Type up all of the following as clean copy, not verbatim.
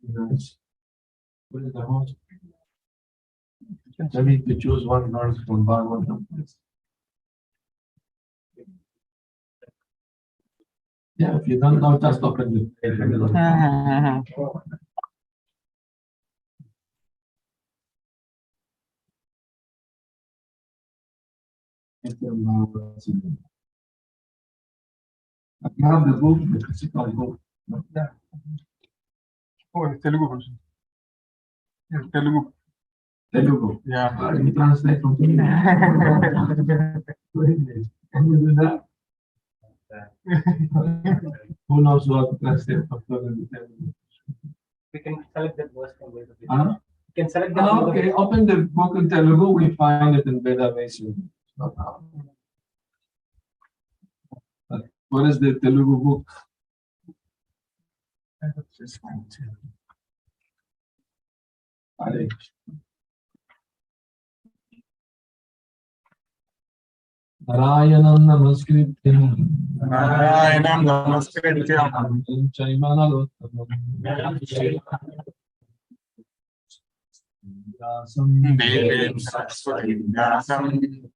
Nice. What is the most? I need to choose one verse from Bhagavatam. Yeah, if you don't know, just open the page. You have the book, the physical book. Yeah. Oh, it's Telugu version. Yeah, Telugu. Telugu. Yeah. Let me translate from Telugu. Can you do that? Who knows what to translate from Telugu? We can select that verse from Veda. Huh? We can select that. Okay, open the book in Telugu, we find it in Veda Basin. No problem. What is the Telugu book? This one too. Hare Narayanam Namaskrityam Narayanam Namaskrityam Chaimanalottamam Devim Saraswati Vyasam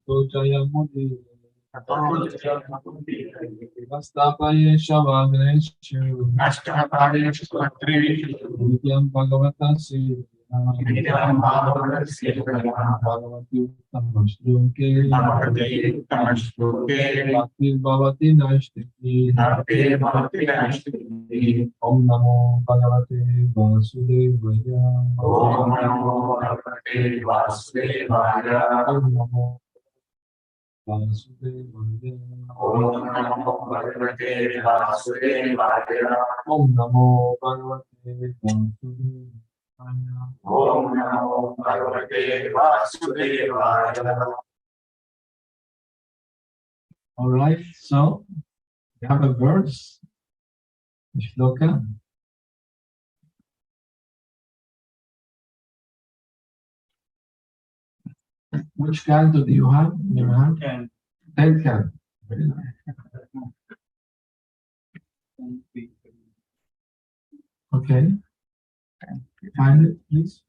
Tochayamudi Vastapaye Shavagreshu Ashtapadeshu Patrishu Nityam Bhagavatasi Vidam Bhagavasi Bhagavati Uttamaśloke Navade Tamashloke Bhakti Bhavati Naishtiki Nave Bhakti Nashti Om Namo Bhagavate Vasudevaya Om Namo Bhagavate Vasudevaya Om Namo Vasudevaya Om Namo Bhagavate Vasudevaya Om Namo Bhagavate Vasudevaya Om Namo Bhagavate Vasudevaya. All right, so we have a verse, a shloka. Which canto do you have in your hand? 10 canto. Very nice. Okay. Find it, please.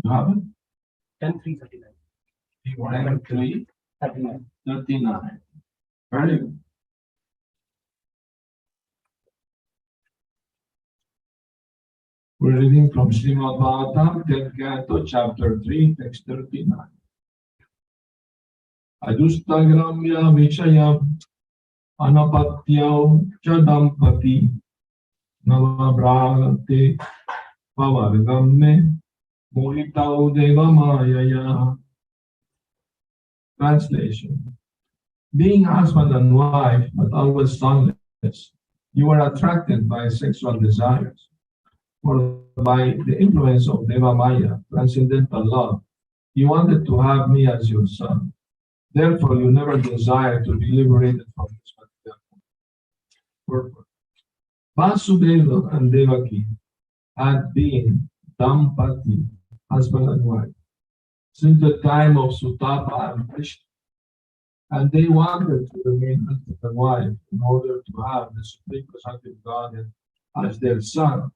You have it? 10:3:39. 10:3:39. Very good. We're reading from Srimad Bhagavatam, 10th canto, chapter 3, text 39. Ajustagramya Vishaya Anapatyau Chadampati Navabragate Pavargamme Mohitau Deva Mayaya. Translation. Being husband and wife, but always sonless, you are attracted by sexual desires, or by the influence of Deva Maya, transcendental love. You wanted to have me as your son. Therefore, you never desire to be liberated from this material purpose. Vasudeva and Devaki had been Dampati, husband and wife, since the time of Sutapa and Krishna, and they wanted to remain husband and wife in order to have the Supreme Personality of Godhead as their son.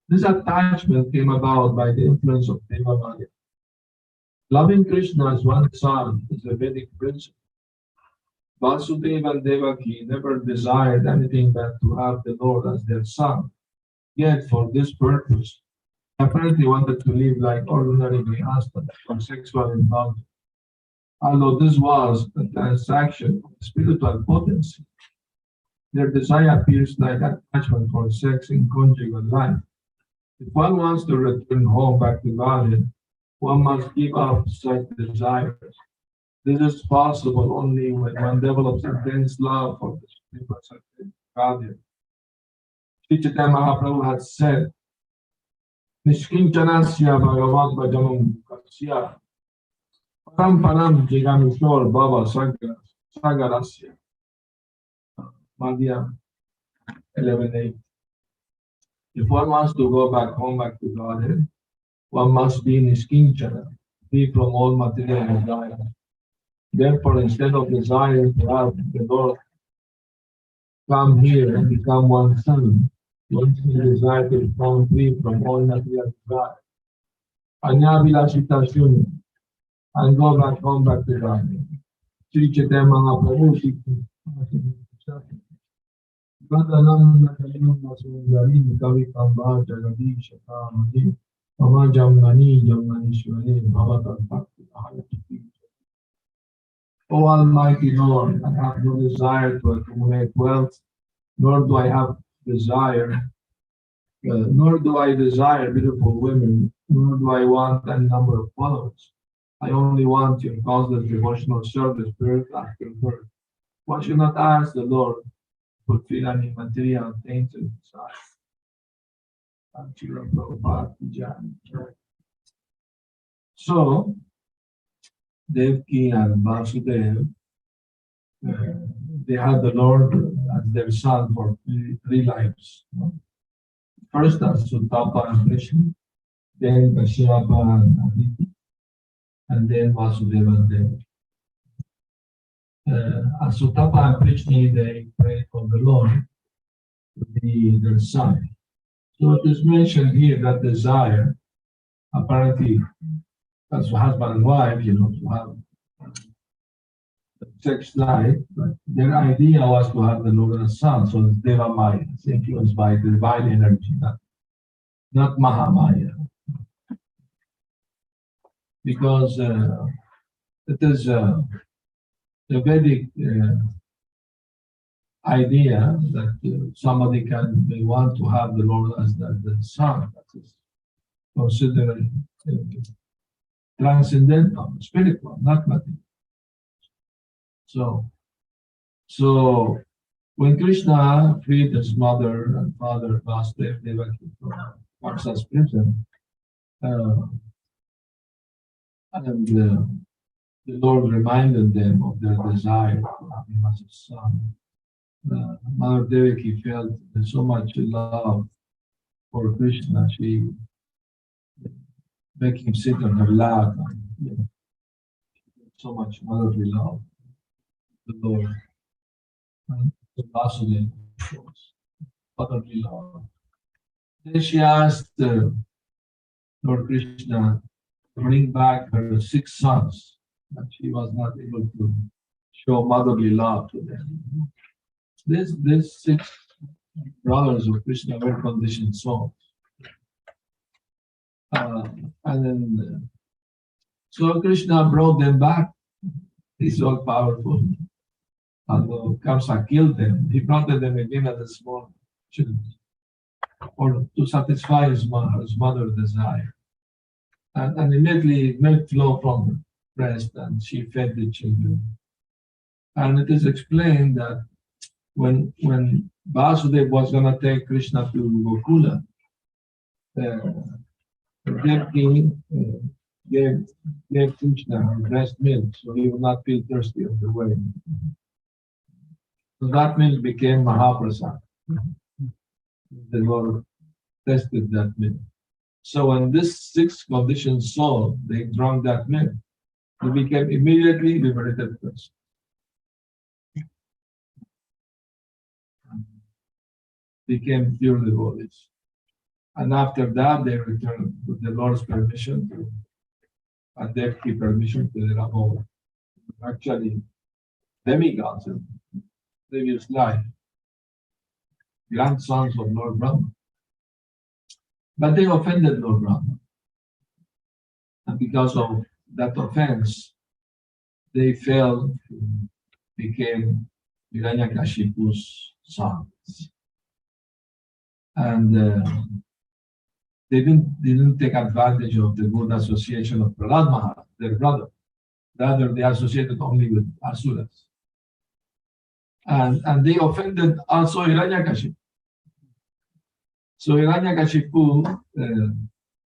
This attachment came about by the influence of Deva Maya. Loving Krishna as one son is a Vedic principle. Vasudeva and Devaki never desired anything but to have the Lord as their son. Yet, for this purpose, they apparently wanted to live like ordinary husbands for sexual indulgence. Although this was a transaction of spiritual potency, their desire appears like attachment for sex in conjugal life. If one wants to return home back to Godhead, one must give up such desires. This is possible only when one develops intense love for the Supreme Personality of Godhead. Sri Chaitanya Mahaprabhu had said, Nishkinchanasya Bhagavat Bhajanam Kasya Param Param Jigamishor Baba Sagarasya. Madhya 11:8. If one wants to go back home, back to Godhead, one must be Nishkinchana, free from all material desire. Therefore, instead of desiring to have the Lord come here and become one son, one desire to become free from all material desire. Anyabilashita Shuni, and go back home back to God. Sri Chaitanya Mahaprabhu, Vadanam Nakalim Nasundari, Kavi Kamba, Jagadish, Kamani, Mama Jamani, Jamanishwari, Bhagavatam, Bhakti Sundar. O Almighty Lord, I have no desire to accumulate wealth, nor do I have desire, nor do I desire beautiful women, nor do I want any number of followers. I only want your constant devotional service, birth after birth. One should not ask the Lord to fulfill any material tainted desire. So, Devki and Vasudev, they had the Lord as their son for three lives. First as Sutapa and Krishna, then Kashyapa and Aditi, and then Vasudeva and Deva. As Sutapa and Krishna, they prayed for the Lord to be their son. So it is mentioned here that desire, apparently, as husband and wife, to have sex life, but their idea was to have the Lord as son. So it's Deva Maya, it's influenced by divine energy, not Mahamaya. Because it is the Vedic idea that somebody may want to have the Lord as the son. That is considered transcendental, spiritual, not material. So when Krishna freed his mother and father, Vasudeva, Devaki, from Kamsa's prison, and the Lord reminded them of their desire to have him as a son. Mother Devaki felt so much love for Krishna, she made him sit on her lap, and so much motherly love. The Lord, and the Vasudeva, of course, motherly love. Then she asked Lord Krishna to bring back her 6 sons, but she was not able to show motherly love to them. These 6 brothers of Krishna were conditioned souls. And then, so Krishna brought them back. He's all powerful. Although Kamsa killed them, he planted them again as a small children, or to satisfy his mother's desire. And immediately milk flowed from her breast, and she fed the children. And it is explained that when Vasudeva was going to take Krishna to Gokula, Devaki gave Krishna breast milk so he would not feel thirsty on the way. So that milk became Mahaprasad. The Lord tested that milk. So when this 6 conditioned soul, they drank that milk, they became immediately liberated person. Became pure devotees. And after that, they returned with the Lord's permission and Devaki permission to their abode. Actually, demigods in previous life, grandsons of Lord Brahma. But they offended Lord Brahma. And because of that offense, they fell, became Hiranyakashipu's sons. And they didn't take advantage of the good association of Prahlad Maharaj, their brother. Rather, they associated only with Asuras. And they offended also Hiranyakashipu. So Hiranyakashipu,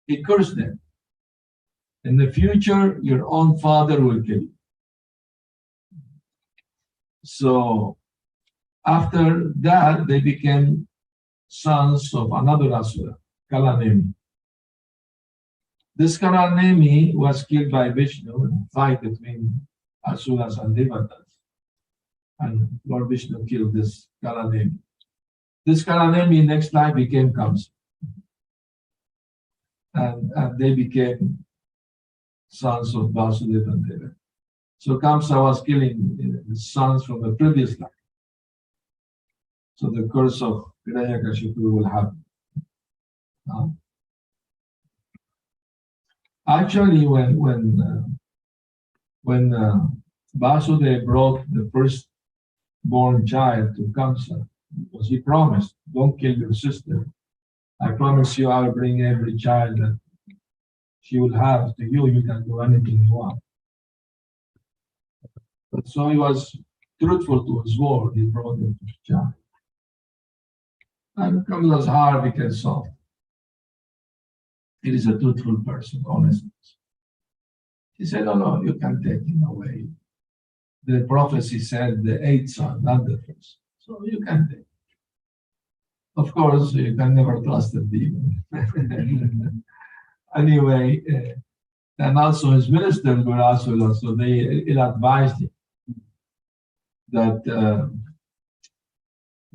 he cursed them. In the future, your own father will kill you. So after that, they became sons of another Asura, Kalanemi. This Kalanemi was killed by Vishnu in a fight between asuras and devatas. And Lord Vishnu killed this Kalanemi. This Kalanemi next life became Kamsa. And they became sons of Vasudeva and Deva. So Kamsa was killing his sons from the previous life. So the curse of Hiranyakashipu will happen. Actually, when Vasudeva brought the firstborn child to Kamsa, because he promised, don't kill your sister. I promise you I'll bring every child that she will have to you. You can do anything you want. But so he was truthful to his word. He brought him to the child. And Kamsa's heart became soft. He is a truthful person, honest. He said, no, you can take him away. The prophecy said the eighth son, not the first. So you can take him. Of course, you can never trust a demon. Anyway, and also his ministers were also, so they advised him that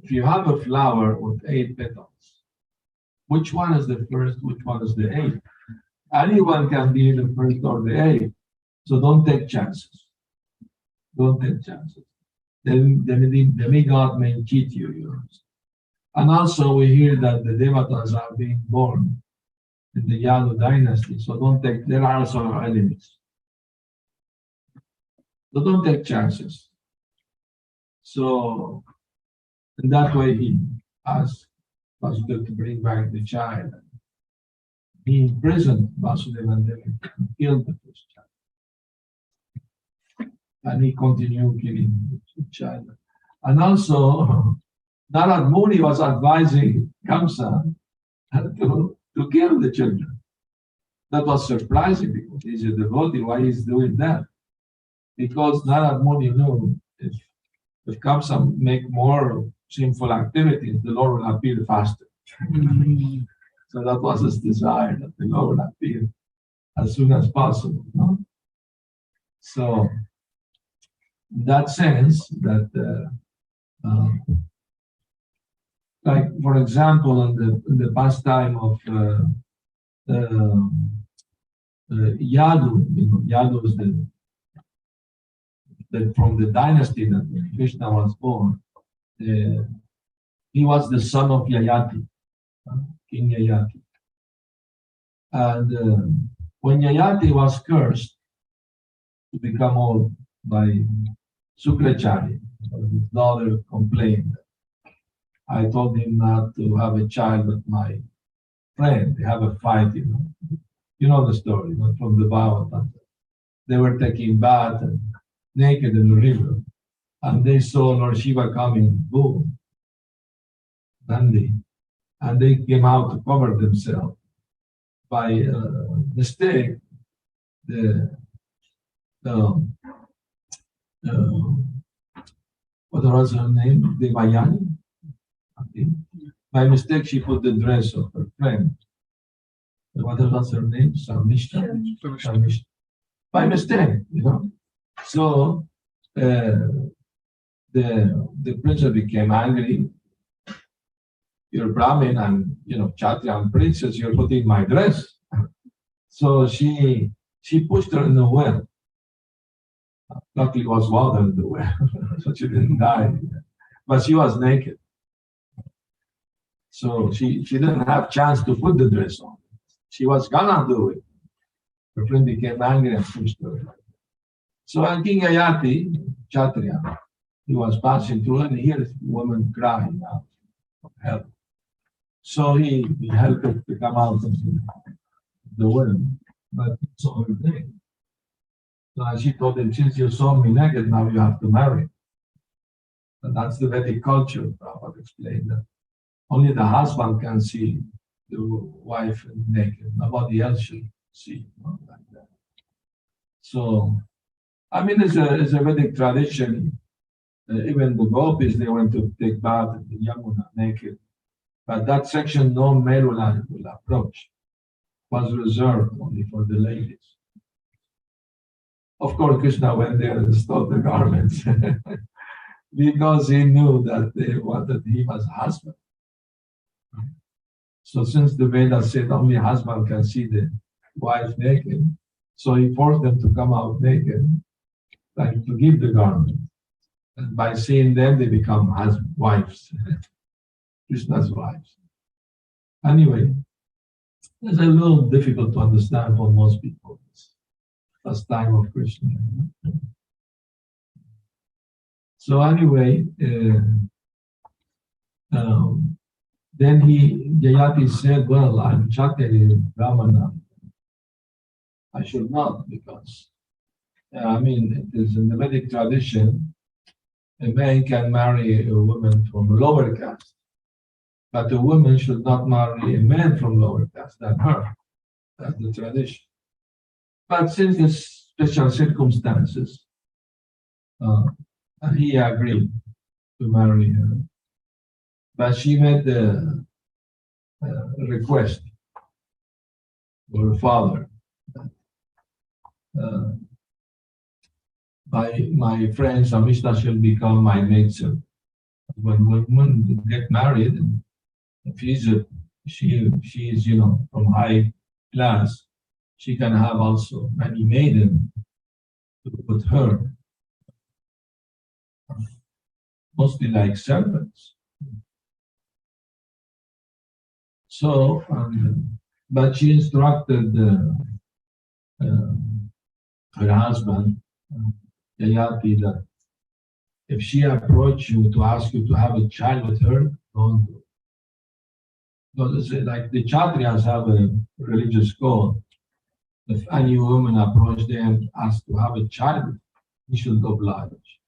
if you have a flower with 8 petals, which one is the first, which one is the eighth? Anyone can be the first or the eighth. So don't take chances. Don't take chances. Then demigod may cheat you, you know. And also we hear that the devatas are being born in the Yadu dynasty. So don't take, there are also enemies. So don't take chances. So in that way he asked Vasudeva to bring back the child. He imprisoned Vasudeva and killed the first child. And he continued killing the child. And also Narad Muni was advising Kamsa to kill the children. That was surprising because he's a devotee. Why he's doing that? Because Narad Muni knew if Kamsa make more sinful activities, the Lord will appear faster. So that was his desire, that the Lord will appear as soon as possible. No? So in that sense, that like for example, in the pastime of Yadu, you know, Yadu is from the dynasty that Krishna was born. He was the son of Yayati, King Yayati. And when Yayati was cursed to become old by Sukracharya, his daughter complained, I told him not to have a child with my friend. They have a fight, you know. You know the story, but from the Bhagavatam. They were taking bath and naked in the river, and they saw Lord Shiva coming, boom, Nandi, and they came out to cover themselves. By mistake, what was her name? Devayani. By mistake, she put the dress of her friend. What was her name? Sarmishta. By mistake, you know. So the princess became angry. You're Brahmin and Kshatriya and princess. You're putting my dress. So she pushed her in the well. Luckily, it was water in the well, so she didn't die. But she was naked. So she didn't have chance to put the dress on. She was gonna do it. Her friend became angry and pushed her. So King Yayati, Kshatriya, he was passing through and he hears woman crying out for help. So he helped her to come out of the well, but he saw her naked. So she told him, since you saw me naked, now you have to marry. And that's the Vedic culture, Prabhupada explained that. Only the husband can see the wife naked. Nobody else should see, like that. So, I mean, it's a Vedic tradition. Even the gopis, they went to take bath in the Yamuna naked. But that section, no male will approach. Was reserved only for the ladies. Of course, Krishna went there and stole the garments because he knew that they wanted him as husband. So since the Vedas said only husband can see the wife naked, so he forced them to come out naked, like to give the garment. And by seeing them, they become wives, Krishna's wives. Anyway, it's a little difficult to understand for most people. First time of Krishna. So anyway, then Jayati said, well, I'm Chatari Brahmana. I should not, because, it is in the Vedic tradition, a man can marry a woman from a lower caste, but a woman should not marry a man from lower caste than her. That's the tradition. But since the special circumstances, he agreed to marry her. But she made the request for her father. My friend Samishta shall become my maidservant. When women get married, if she is from high class, she can have also many maidens with her, mostly like servants. So, but she instructed her husband, Jayati, that if she approaches you to ask you to have a child with her, don't do it. Because it's like the Kshatriyas have a religious code. If any woman approaches them and asks to have a child, he should oblige.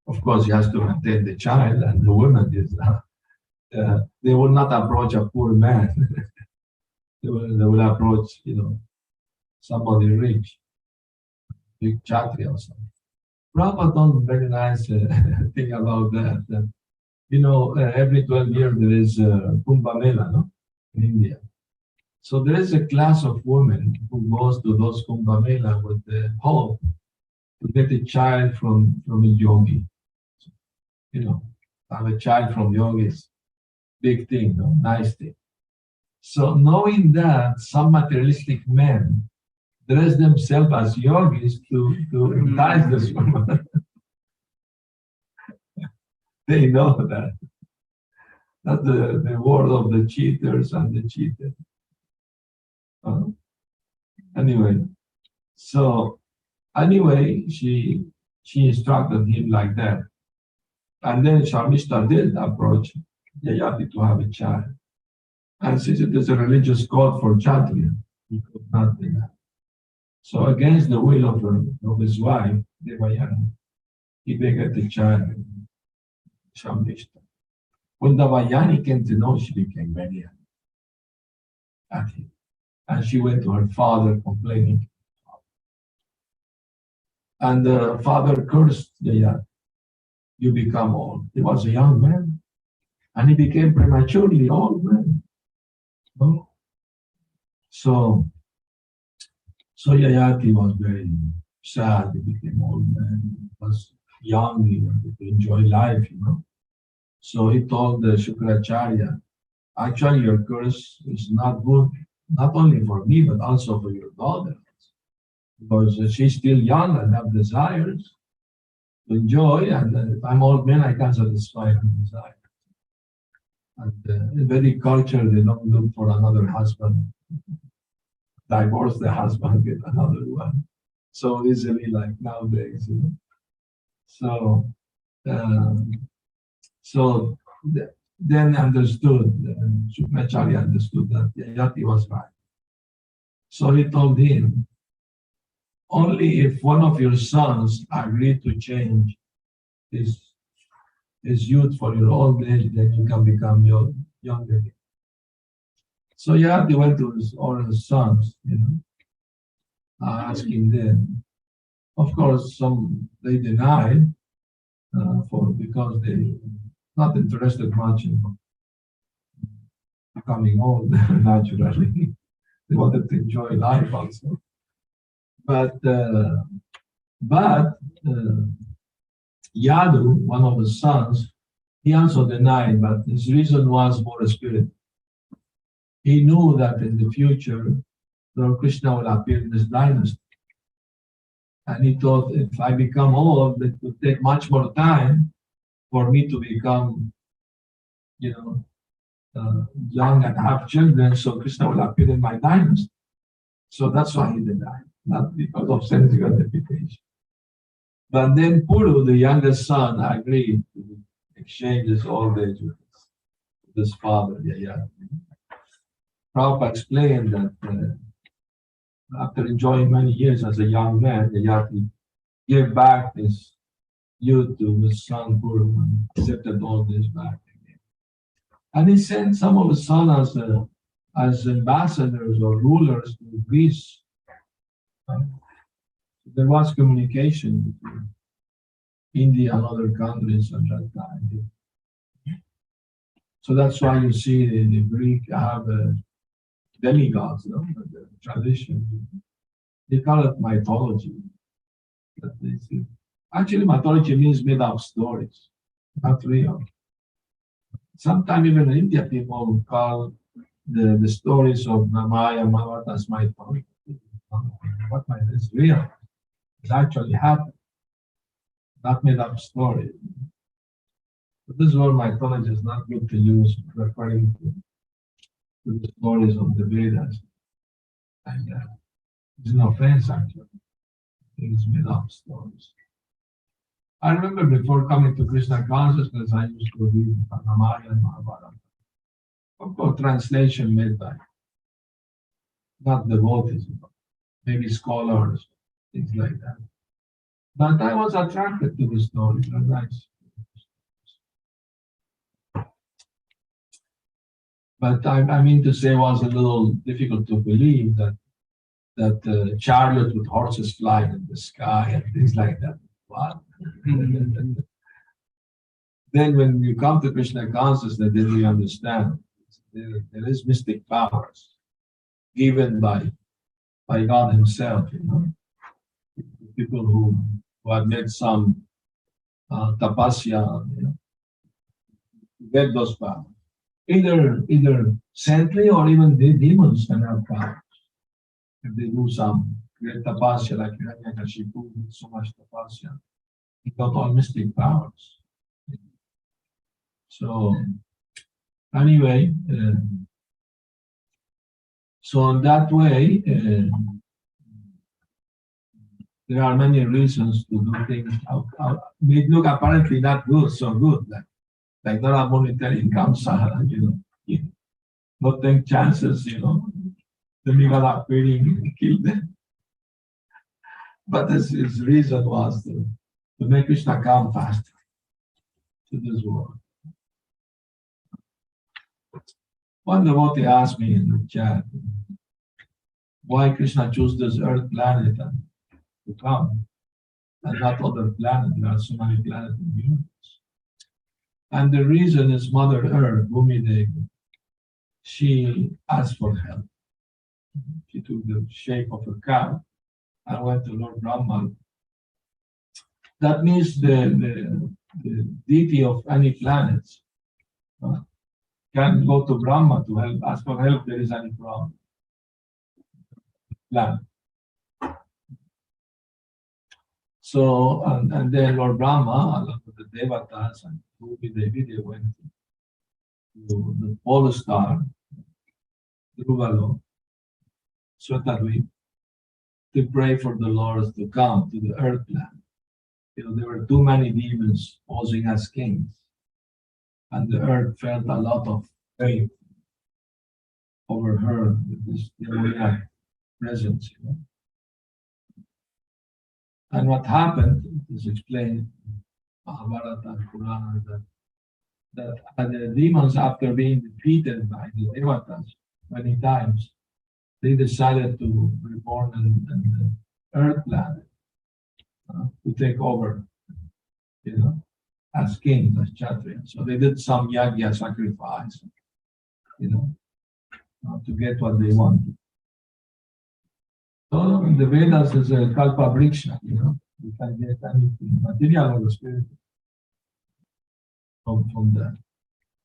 Of course, he has to maintain the child, and the woman is they will not approach a poor man. they will approach, somebody rich, big Kshatriya or something. Prabhupada told very nice thing about that every 12 years there is Kumbh Mela, no? In India. So there is a class of women who goes to those Kumbh Mela with the hope to get a child from a yogi. Have a child from yogis, big thing, nice thing. So knowing that some materialistic men dress themselves as yogis to entice this woman, they know that. That's the word of the cheaters and the cheated. Anyway, she instructed him like that. And then Shamishta did approach Jayati to have a child. And since it is a religious code for Kshatriya, he could not do that. So against the will of his wife, Devayani, he begat the child, Shamishta. When Devayani came to know, she became very angry at him. And she went to her father complaining. And the father cursed Jayati. You become old. He was a young man. And he became prematurely old man. No? So Jayati was very sad. He became old man. He was young. He wanted to enjoy life, So he told the Shukracharya, actually your curse is not good, not only for me, but also for your daughter. Because she's still young and have desires to enjoy, and if I'm old man, I can satisfy her desire. And in Vedic culture, they don't look for another husband, divorce the husband, get another one, so easily like nowadays. So then understood, Shukracharya understood that Jayati was right. So he told him, only if one of your sons agreed to change his youth for your old age, then you can become young again. So Jayati went to all his sons, asking them. Of course, some they denied because they not interested much in becoming old naturally. They wanted to enjoy life also. But But Yadu, one of the sons, he also denied, but his reason was more spiritual. He knew that in the future, Lord Krishna will appear in this dynasty. And he thought, if I become old, it would take much more time for me to become, young and have children, so Krishna will appear in my dynasty. So that's why he denied, not because of sensitive gratification. But then Puru, the youngest son, agreed to exchange his old age with his father, Yayati. Prabhupada explained that after enjoying many years as a young man, Yayati gave back his youth to his son Puru and accepted all this back again. And he sent some of his sons as ambassadors or rulers to Greece. There was communication between India and other countries at that time. So that's why you see the Greek have demigods, the tradition. They call it mythology. Actually, mythology means made up stories, not real. Sometimes even in India, people call the stories of Maya, Mahabharata as mythology. What is real? It actually happened, not made up story. But this word mythology is not good to use referring to the stories of the Vedas. And it's no offense actually. It's made up stories. I remember before coming to Krishna consciousness, I used to read Ramayana and Mahabharata. Of course, translation made by not devotees, maybe scholars, things like that. But I was attracted to the stories, they're nice. But I mean to say, it was a little difficult to believe that chariot with horses flying in the sky and things like that. What? Then when you come to Krishna consciousness, then you understand there is mystic powers given by God Himself. People who have made some tapasya, get those powers. Either saintly or even the demons can have powers. If they do some great tapasya, like Hiranyakashipu, so much tapasya, he got all mystic powers. So, anyway, so in that way, there are many reasons to do things. They look apparently not good, so good, like there are monetary incomes, not take chances, the Migala appearing, kill them. But his reason was to make Krishna come faster to this world. One devotee asked me in the chat why Krishna chose this earth planet to come and not other planets. There are so many planets in the universe. And the reason is Mother Earth, Bhumi Devi, she asked for help. She took the shape of a cow and went to Lord Brahma. That means the deity of any planets can go to Brahma to help, ask for help if there is any problem. Planet. So, and then Lord Brahma, along with the Devatas and Bhumi Devi, they went to the polar star, Druvalo, Svetadvip, to pray for the Lords to come to the earth planet. There were too many demons posing as kings, and the earth felt a lot of faith over her with this demoniac presence. And what happened is explained in Bhagavatam and Purana that the demons, after being defeated by the Devatas many times, they decided to reborn in the earth planet to take over, as kings, as Kshatriyas. So they did some yagya sacrifice, to get what they wanted. So in the Vedas is a kalpa vriksha, You can get anything, material or spiritual, from that.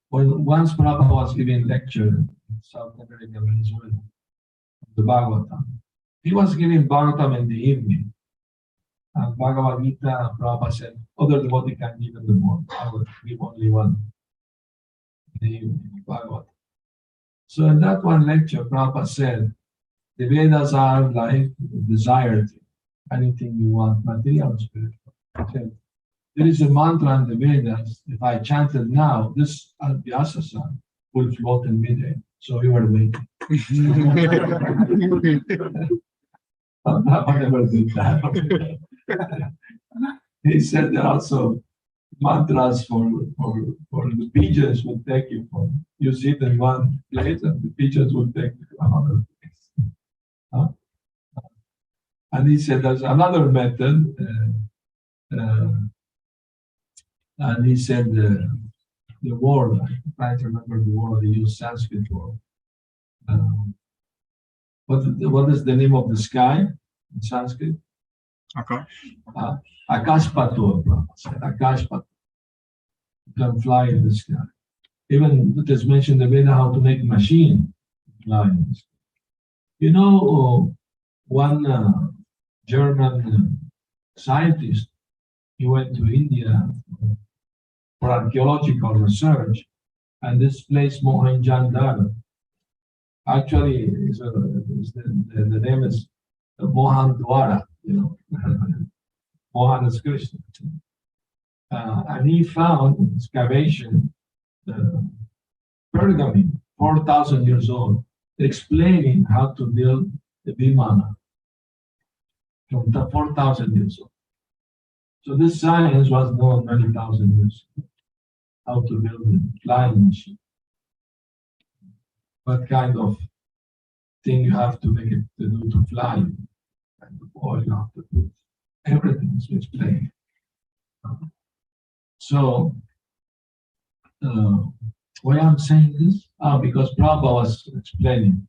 When once Prabhupada was giving lecture in South America, Venezuela, the Bhagavatam, he was giving Bhagavatam in the evening. And Bhagavad Gita, Prabhupada said, other devotees can give in the morning. I will give only one in the evening, Bhagavatam. So in that one lecture, Prabhupada said, the Vedas are like desire, anything you want, material, spiritual. He said, there is a mantra in the Vedas. If I chant it now, this Vyasa will float in midair. So we were waiting. I never did that. He said there are also mantras for the pigeons will take you from. You sit in one place and the pigeons will take you to another place. Huh? And he said there's another method. And he said the word, I try to remember the word, he used Sanskrit word. What is the name of the sky in Sanskrit? Akash. Akashpato, Akashpato. You can fly in the sky. Even it is mentioned in the Veda how to make machine fly in the sky. You know, one German scientist, he went to India for archaeological research, and this place Mohenjo-daro actually the name is Mohan Dwara, you know. Mohan is Krishna. And he found excavation pergamene, 4,000 years old, explaining how to build the Vimana from 4,000 years old. So this science was known many thousand years ago, how to build a flying machine. What kind of thing you have to make it to do to fly, and the oil you have to put. Everything is explained. So, why I'm saying this? Because Prabhupada was explaining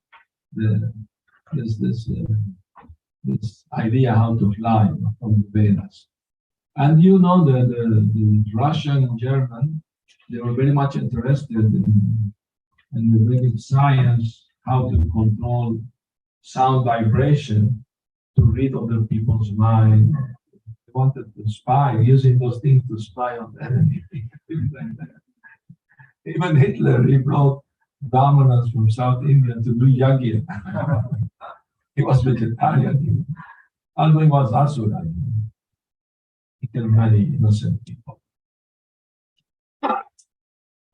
this idea how to fly from the Vedas. And you know the Russian and German, they were very much interested in the very science, how to control sound vibration to read other people's mind. They wanted to spy, using those things to spy on the enemy. Even Hitler, he brought brahmanas from South India to do yagya. He was vegetarian. Although he was asura. He killed many innocent people.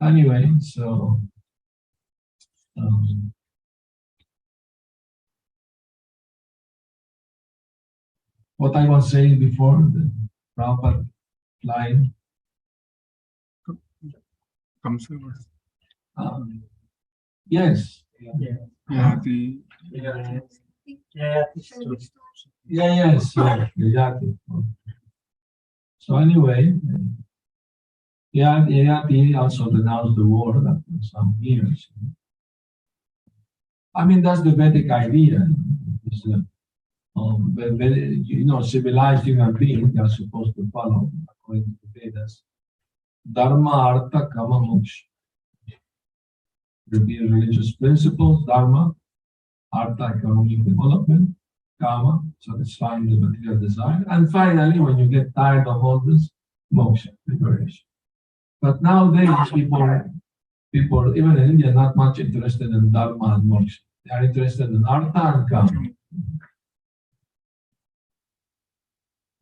Anyway, so what I was saying before, the proper line. Yes. Yeah, the Yes. Exactly. So anyway, Yayati also denounced the war after some years. I mean, that's the Vedic idea. It's, civilized human beings are supposed to follow, according to the Vedas, Dharma, Artha, Kama, Moksha. The religious principles, Dharma, Artha, economic development, Kama, satisfying the material desire, and finally, when you get tired of all this, Moksha, liberation. But nowadays, people, even in India, not much interested in Dharma and Moksha. They are interested in Artha and Kama.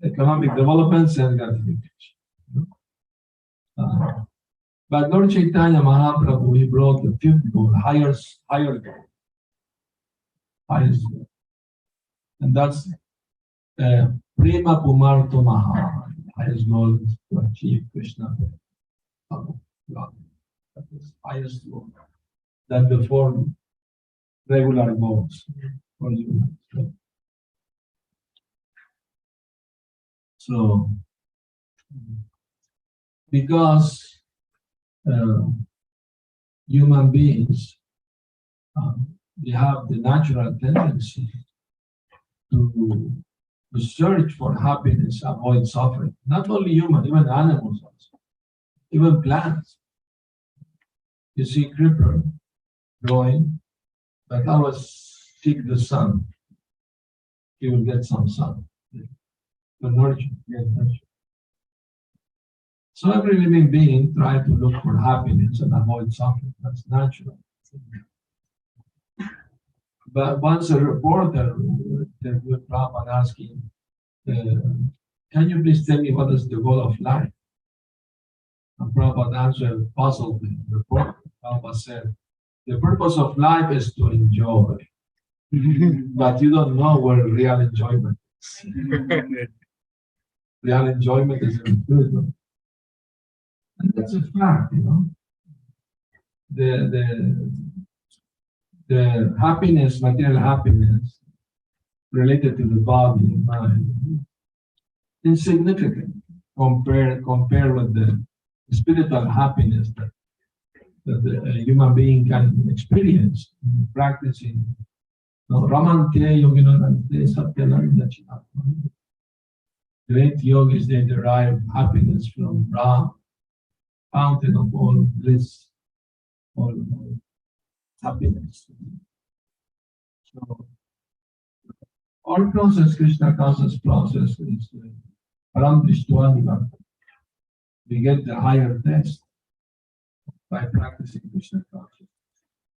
Economic development and gratification. But Lord Chaitanya Mahaprabhu, he brought the fifth goal, higher goal. Highest goal. And that's Prema Pumarto Maha. Highest goal is to achieve Krishna. God. That is highest goal. Than the four regular goals for you. So, because human beings, they have the natural tendency to to search for happiness, avoid suffering. Not only human, even animals also, even plants. You see creeper growing, but always seek the sun. He will get some sun. To nurture, get nurture. So every living being try to look for happiness and avoid suffering. That's natural. But once a reporter interviewed Prabhupada asking, can you please tell me what is the goal of life? And Prabhupada answered, puzzled the reporter. Prabhupada said, the purpose of life is to enjoy, but you don't know where real enjoyment is. Real enjoyment is spiritual. And that's a fact, you know. The happiness, material happiness, related to the body and mind, insignificant compared with the spiritual happiness that a human being can experience practicing. Ramante yoginarante satyanarindachina. Great yogis, they derive happiness from Brahm, fountain of all bliss, all happiness. So, our process, Krishna conscious process, is Param Drishtva. We get the higher test by practicing Krishna consciousness.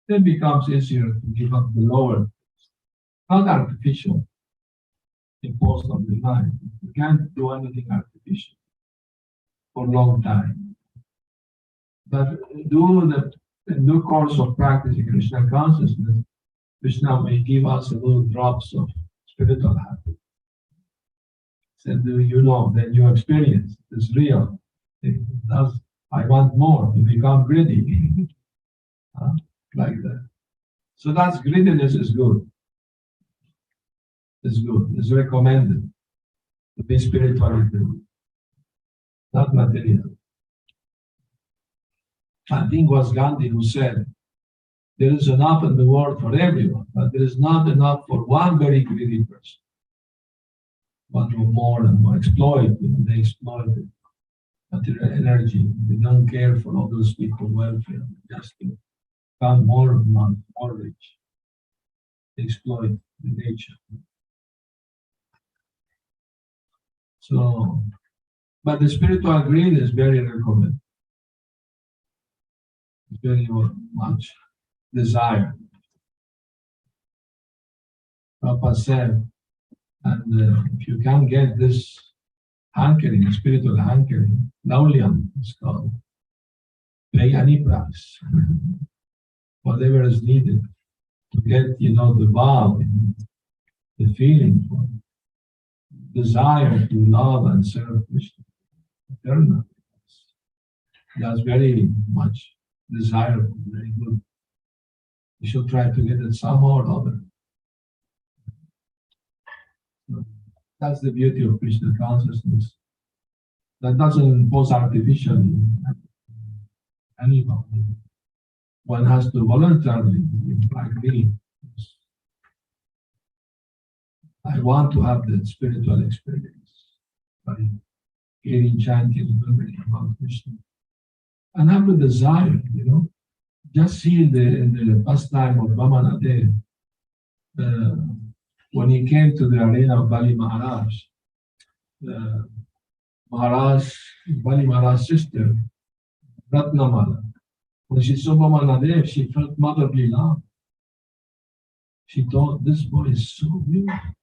Then it becomes easier to give up the lower, not artificial, imposed on the mind. You can't do anything artificial for a long time. But in due course of practicing Krishna consciousness, Krishna may give us a little drops of spiritual happiness. Said, you know, that your experience is real. It does. I want more to become greedy, like that. So that's greediness is good. It's good. It's recommended to be spiritually good, not material. I think it was Gandhi who said, there is enough in the world for everyone, but there is not enough for one very greedy person. One or more and more exploit, they exploit it. Material energy, they don't care for all those people's welfare, just to become more and more rich. They exploit the nature. So, but the spiritual greed is very recommended. Very much desire. Prabhupada said, and if you can't get this hankering, spiritual hankering, laulyam is called, pay any price, whatever is needed to get, the vow, the feeling for desire to love and serve Krishna, eternal. That's very much desirable, very good. You should try to get it somehow or other. So that's the beauty of Krishna consciousness. That doesn't impose artificially anybody. One has to voluntarily, like me. I want to have the spiritual experience by hearing, chanting, remembering about Krishna. And have the desire, just see in the pastime of Vamanadev, when he came to the arena of Bali Maharaj, Bali Maharaj's sister, Ratnamala, when she saw Vamanadev, she felt motherly love. She thought, this boy is so beautiful.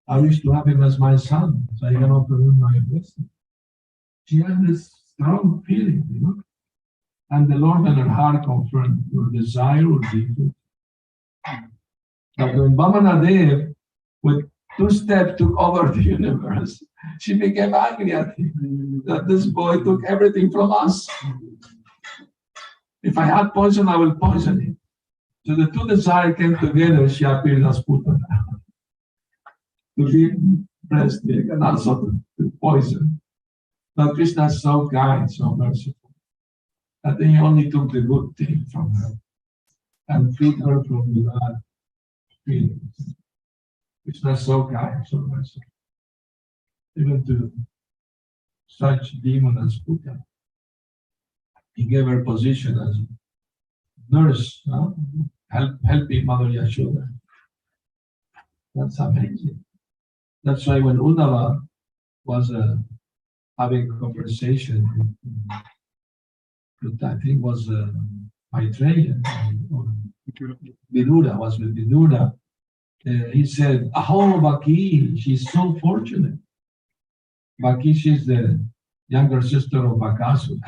I wish to have him as my son, so I can offer him my blessing. She had this strong feeling, And the Lord in her heart confirmed your desire will be good. But when Vamanadev, with 2 steps, took over the universe, she became angry at him that this boy took everything from us. If I had poison, I will poison him. So the 2 desires came together, she appeared as Putana. To give breast milk and also to poison. But Krishna is so kind, so merciful. I think he only took the good thing from her and freed her from the bad feelings. Krishna is so kind, so merciful. even to such demon as Puta. He gave her position as nurse, helping Mother Yashoda. That's amazing. That's why when Uddhava was having a conversation with, I think was Maitreya, or Vidura, was with Vidura, he said, "Oh, Bhakti, she's so fortunate. Bhakti, she's the younger sister of Bakasura."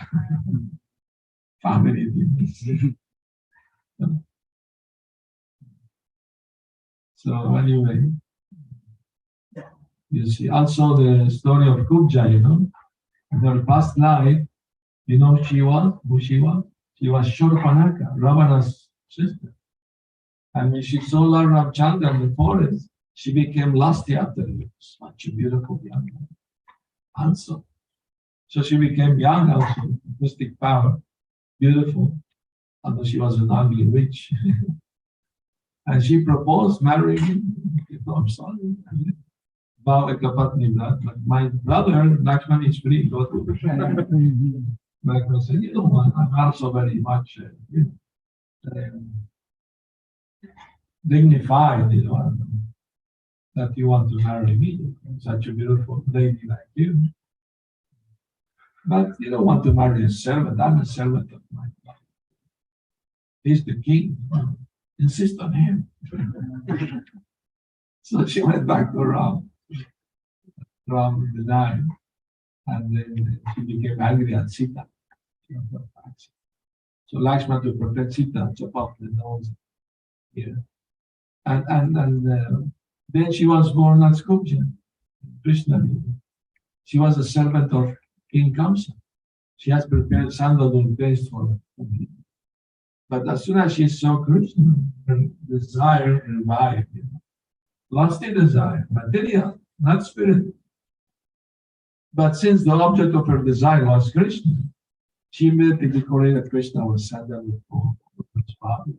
Family. So anyway, you see, also the story of Kubja, in her past life, who she was? She was Shurpanaka, Ravana's sister. And when she saw Lord Ramchandra in the forest, she became lusty after him. Such a beautiful young woman. Also. So she became young also, mystic power, beautiful, although she was an ugly witch. And she proposed marrying him. I'm sorry. Vow ekapatni blood. But my brother, Lakshman, is free. Go to Lakshman said, I'm also very much dignified, that you want to marry me, such a beautiful lady like you. But you don't want to marry a servant. I'm a servant of my father. He's the king. Insist on him. So she went back to Ram denied, and then she became angry at Sita. So Lakshman, to protect Sita, chop off the nose here. And then she was born as Kubja, Krishna. She was a servant of King Kamsa. She has prepared sandalwood paste for her. But as soon as she saw Krishna, her desire revived. Lusty desire, material, not spiritual. But since the object of her desire was Krishna, she immediately decorated Krishna with sandalwood for his father.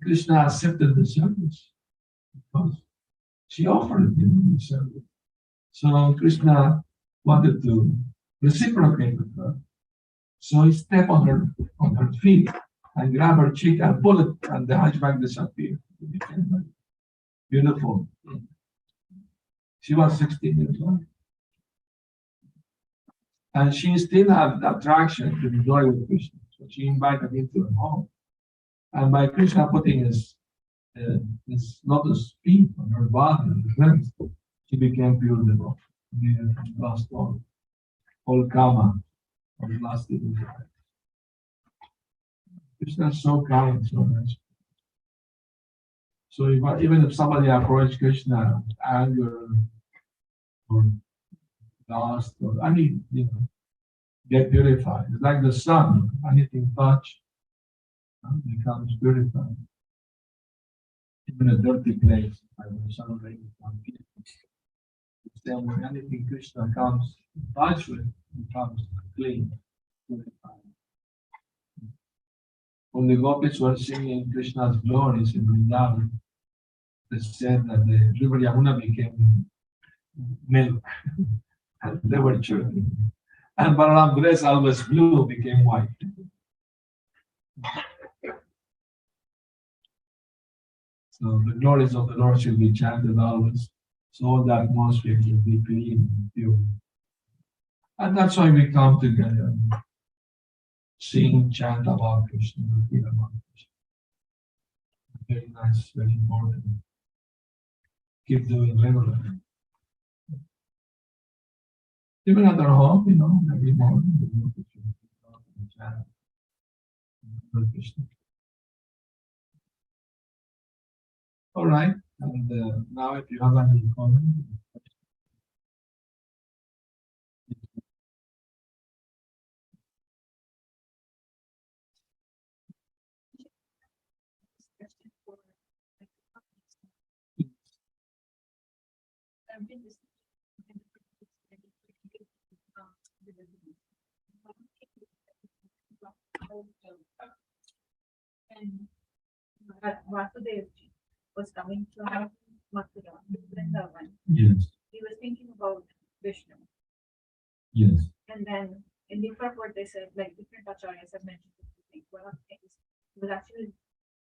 Krishna accepted the service because she offered him the service. So Krishna wanted to reciprocate with her. So he stepped on her feet and grabbed her cheek and pulled it, and the hunchback disappeared. Beautiful. She was 16 years old. And she still had the attraction to enjoy with Krishna. So she invited him to her home. And by Krishna putting his lotus feet on her body and hands, she became pure devotion. Lost all karma of lasting desire. Krishna is so kind, so nice. So even if somebody approaches Krishna with anger or lust or get purified. It's like the sun, anything touched becomes purified. Even a dirty place, like the sun rays on people. Then when anything Krishna comes touch with, becomes clean, purified. When the gopis were singing Krishna's glories in Vrindavan, they said that the river Yamuna became milk, and they were chirping. And Balaram dress always blue became white. So the glories of the Lord should be chanted always, so the atmosphere will be clean and pure. And that's why we come together, sing, chant about Krishna, feel about Krishna. Very nice, very important. Keep doing regularly. Even at our home, every morning we go to chant Krishna. All right, and now if you have any comment. And Vasudev was coming from Mathura, Vrindavan. Yes. He was thinking about Vishnu. Yes. And then in the purport, they said, like different acharyas have mentioned different things. One of the things was actually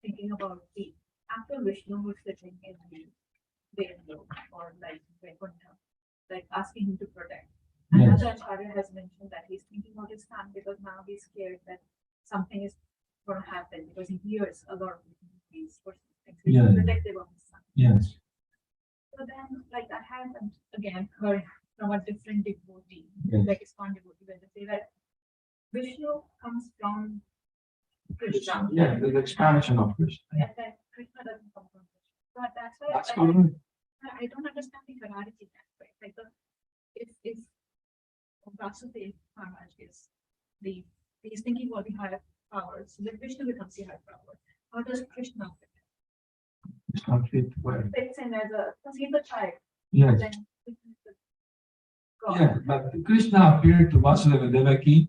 thinking about the after Vishnu was sitting in the Devlo or like Vaikuntha, like asking him to protect. Yes. Another acharya has mentioned that he's thinking about his son because now he's scared that something is going to happen because he hears a lot of these things. He's Yeah. protective of his son. Yes. So then, like I had again heard from a different devotee, Yes. like ISKCON devotee, when they say that Vishnu comes from Krishna. Yeah, the expansion of Krishna. And that Krishna doesn't come from Krishna. But that's why That's I correct. don't understand the hierarchy that way. Like if Vasudev Maharaj is he's thinking about the higher powers, then Vishnu becomes the higher power. How does Krishna fit? It's not fit well. Fits in as a because he's a child. Yes. Then Krishna is the God. Yeah, but Krishna appeared to Vasudeva and Devaki,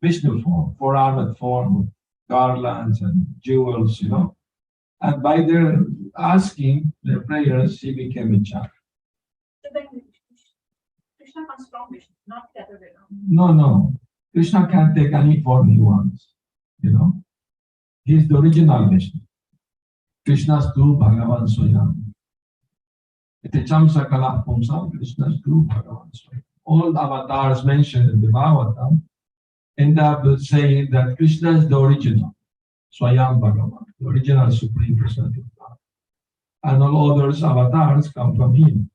Vishnu form, four-armed form, with garlands and jewels, And by their asking, their prayers, he became a child. So then Krishna comes from Vishnu, not the other way around. No. Krishna can take any form he wants, He's the original Vishnu. Krishna's tu Bhagavan Swayam. Itecham Sakala Pumsam, Krishna's tu Bhagavan Swayam. All the avatars mentioned in the Bhagavatam end up saying that Krishna is the original, Swayam Bhagavan, the original Supreme Personality of God. And all others avatars come from him,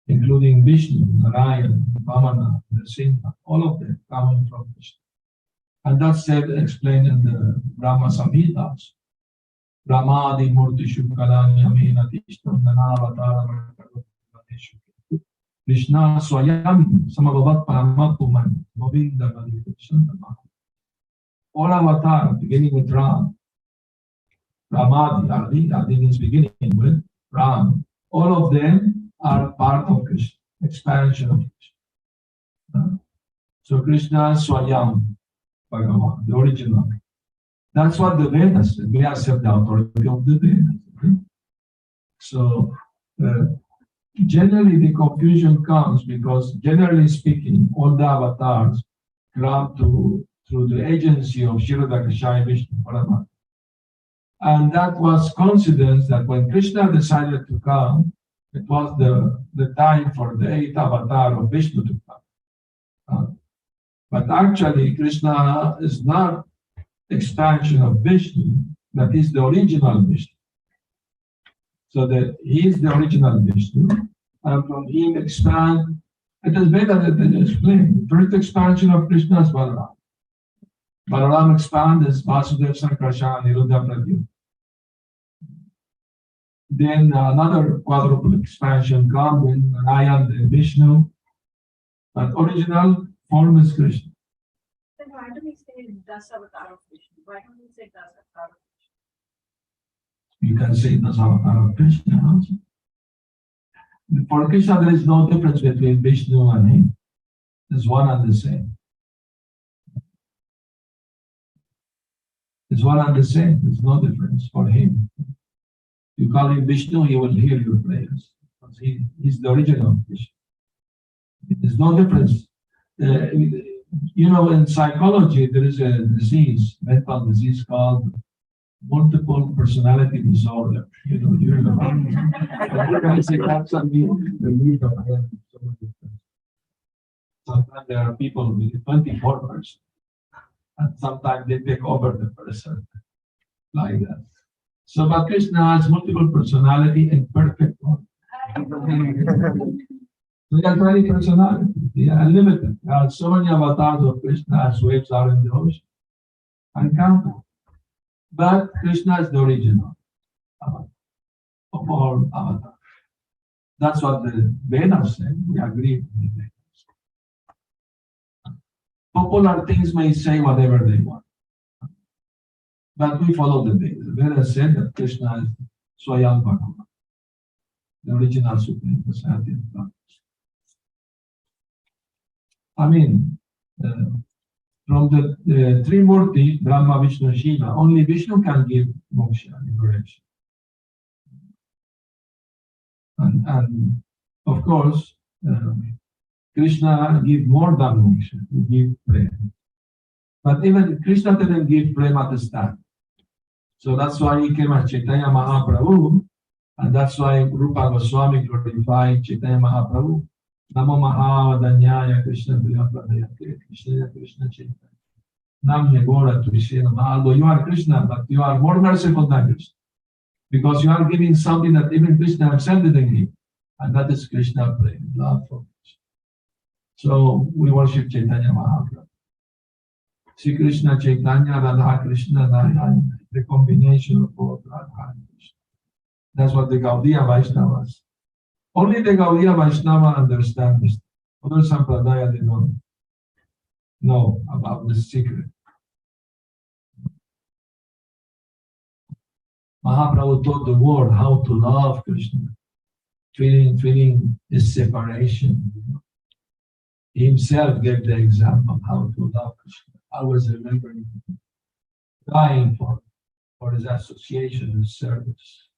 including Vishnu, Narayan, Vamana, Nrsimha, all of them coming from Krishna. And that's explained in the Brahma Samhitas. Brahmadi Murti Shukkalani Amena Tishtam Nanavatara Krishna Swayam Samabhavat Paramakuman Govinda Krishna. All avatars, beginning with Ram, Ramadi, Adi means beginning with Ram. All of them are part of Krishna, expansion of Krishna. So Krishna Swayam Bhagavan, the original. That's what the Vedas said. We accept the authority of the Vedas. So generally the confusion comes because generally speaking, all the avatars come through the agency of Kshirodakashaya Vishnu Paramatma. And that was coincidence that when Krishna decided to come, it was the time for the 8th avatar of Vishnu to come. But actually, Krishna is not expansion of Vishnu, that is the original Vishnu. So that he is the original Vishnu, and from him expand. It is better that they explain. The first expansion of Krishna is Balaram. Balaram expand is Vasudev Sankarsha Niruddha Pradyumna. Then another quadruple expansion comes in Narayan and Vishnu, but original form is Krishna. Then why do we say Dasavatar of Vishnu? Why don't we say Dasavatar of Vishnu? You can say that's avatar of Krishna also. For Krishna, there is no difference between Vishnu and him. It's one and the same. It's one and the same. There's no difference for him. You call him Vishnu, he will hear your prayers. Because he's the original Vishnu. There's no difference. In psychology, there is a disease, mental disease called multiple personality disorder. You hear about it. You can say that's the meat of heaven. Sometimes there are people with 24 persons, and sometimes they take over the person like that. So, but Krishna has multiple personality in perfect one. We have many personalities. They are unlimited. There are so many avatars of Krishna as waves are in the ocean. Uncountable. But Krishna is the original avatar of all avatars. That's what the Vedas say. We agree with the Vedas. Popular things may say whatever they want. But we follow the Vedas. The Vedas said that Krishna is Swayam Bhagavan, the original Supreme Personality of God. I mean, from the Trimurti, Brahma, Vishnu, Shiva, only Vishnu can give moksha, liberation. And of course, Krishna give more than moksha, he give prema. But even Krishna didn't give prema at the start. So that's why he came as Chaitanya Mahaprabhu, and that's why Rupa Goswami glorified Chaitanya Mahaprabhu. Namo Mahavadanyaya Krishna Priyapradayate Krishna Krishna Chaitanya. Namya Gora Trishena. Although you are Krishna, but you are more merciful than Krishna. Because you are giving something that even Krishna himself didn't give. And that is Krishna prema, love for Krishna. So we worship Chaitanya Mahaprabhu. Sri Krishna Chaitanya, Radha Krishna, Narayana, the combination of both Radha and Krishna. That's what the Gaudiya Vaishnavas. Only the Gaudiya Vaishnava understand this. Other Sampradaya, they don't know about this secret. Mahaprabhu taught the world how to love Krishna, feeling his separation. He himself gave the example of how to love Krishna. I was remembering dying for his association and service.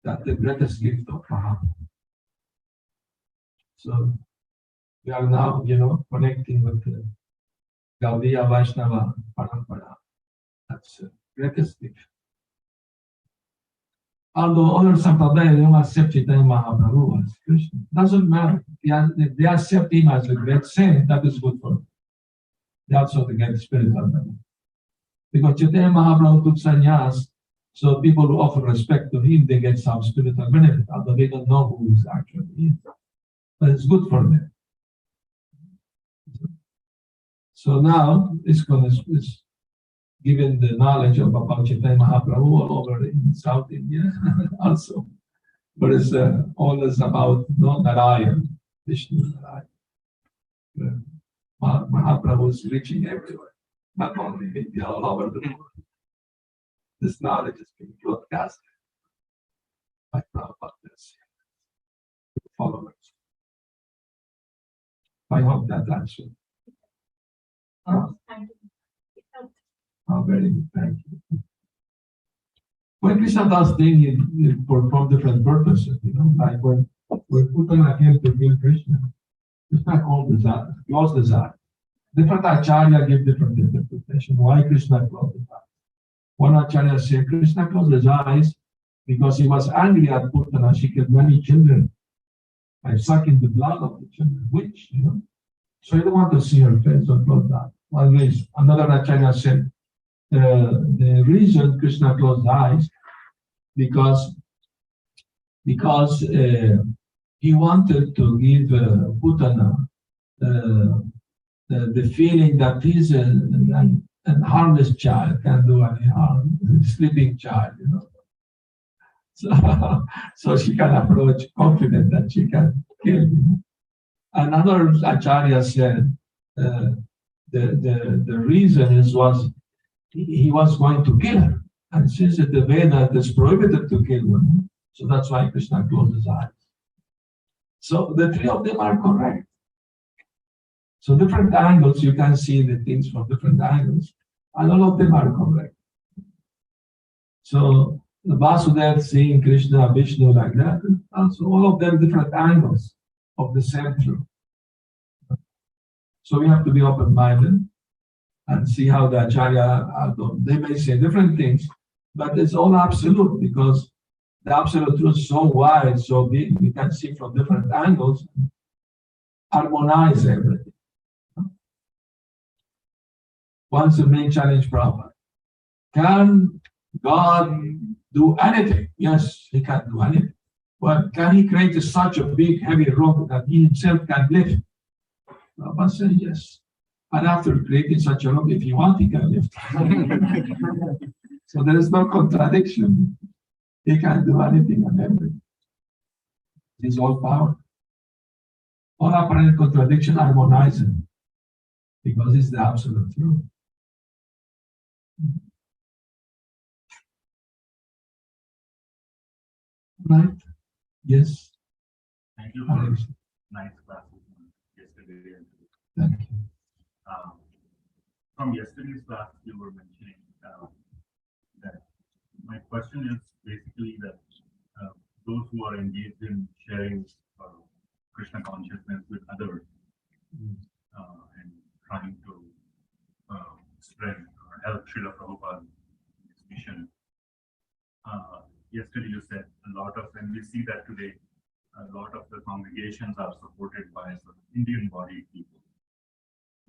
That's the greatest gift of Mahaprabhu. So we are now, connecting with the Gaudiya Vaishnava Parampara. That's the greatest gift. Although other Sampradaya don't accept Chaitanya Mahaprabhu as Krishna, doesn't matter. If they accept him as a great saint, that is good for them. They also get spiritual benefit. Because Chaitanya Mahaprabhu took sannyas, so people who offer respect to him, they get some spiritual benefit, although they don't know who is actually him. But it's good for them. So now, ISKCON is given the knowledge of about Chaitanya Mahaprabhu all over in South India also. But it's always about Narayan, Vishnu Narayan. Mahaprabhu is reaching everywhere, not only in India, all over the world. This knowledge is being broadcast by Prabhupada's followers. I hope that answers. Thank you. Oh, very good, thank you. When Krishna does things for different purposes, like when Putana came to kill Krishna, Krishna called the Zara, closed the Zara. Different Acharya give different interpretation. Why Krishna closed his eyes? One Acharya said Krishna closed his eyes because he was angry at Putana. She killed many children by sucking the blood of the children, which, So he didn't want to see her face, so closed that. Another Acharya said the reason Krishna closed his eyes because he wanted to give Putana the feeling that he's a harmless child, can't do any harm, sleeping child, So she can approach confident that she can kill him. Another Acharya said the reason was he was going to kill her. And since the Veda is prohibited to kill women, so that's why Krishna closed his eyes. So the three of them are correct. So different angles, you can see the things from different angles, and all of them are correct. So the Vasudev seeing Krishna, Vishnu like that, also all of them different angles of the same truth. So we have to be open-minded and see how the Acharya are done. They may say different things, but it's all absolute because the absolute truth is so wide, so big, we can see from different angles, harmonize everything. Once the main challenge Prabhupada. Can God do anything? Yes, he can do anything. But can he create such a big, heavy rock that he himself can lift? Prabhupada said yes. And after creating such a rock, if you want, he can lift. So there is no contradiction. He can do anything and everything. He's all power. All apparent contradiction harmonizing because it's the absolute truth. Right? Yes. Thank you for nice classes yesterday. Thank you. From yesterday's class, you were mentioning that my question is basically that those who are engaged in sharing Krishna consciousness with others and trying to spread or help Srila Prabhupada in his mission. Yesterday you said a lot of, and we see that today, a lot of the congregations are supported by sort of Indian bodied people.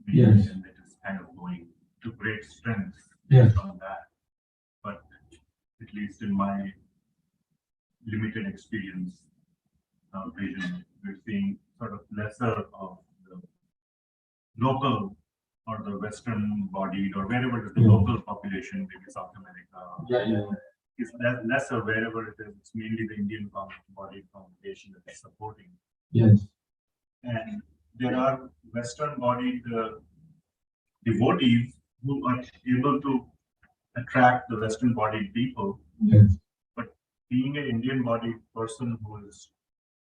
Yes. And it is kind of going to great strength Yes. on that. But at least in my limited experience, vision, we're seeing sort of lesser of the local or the Western bodied or wherever it is the Yeah. local population, maybe South America, Yeah. is lesser wherever it is. It's mainly the Indian bodied congregation that is supporting. Yes. And there are Western bodied devotees who are able to attract the Western bodied people, Yes. but being an Indian bodied person who is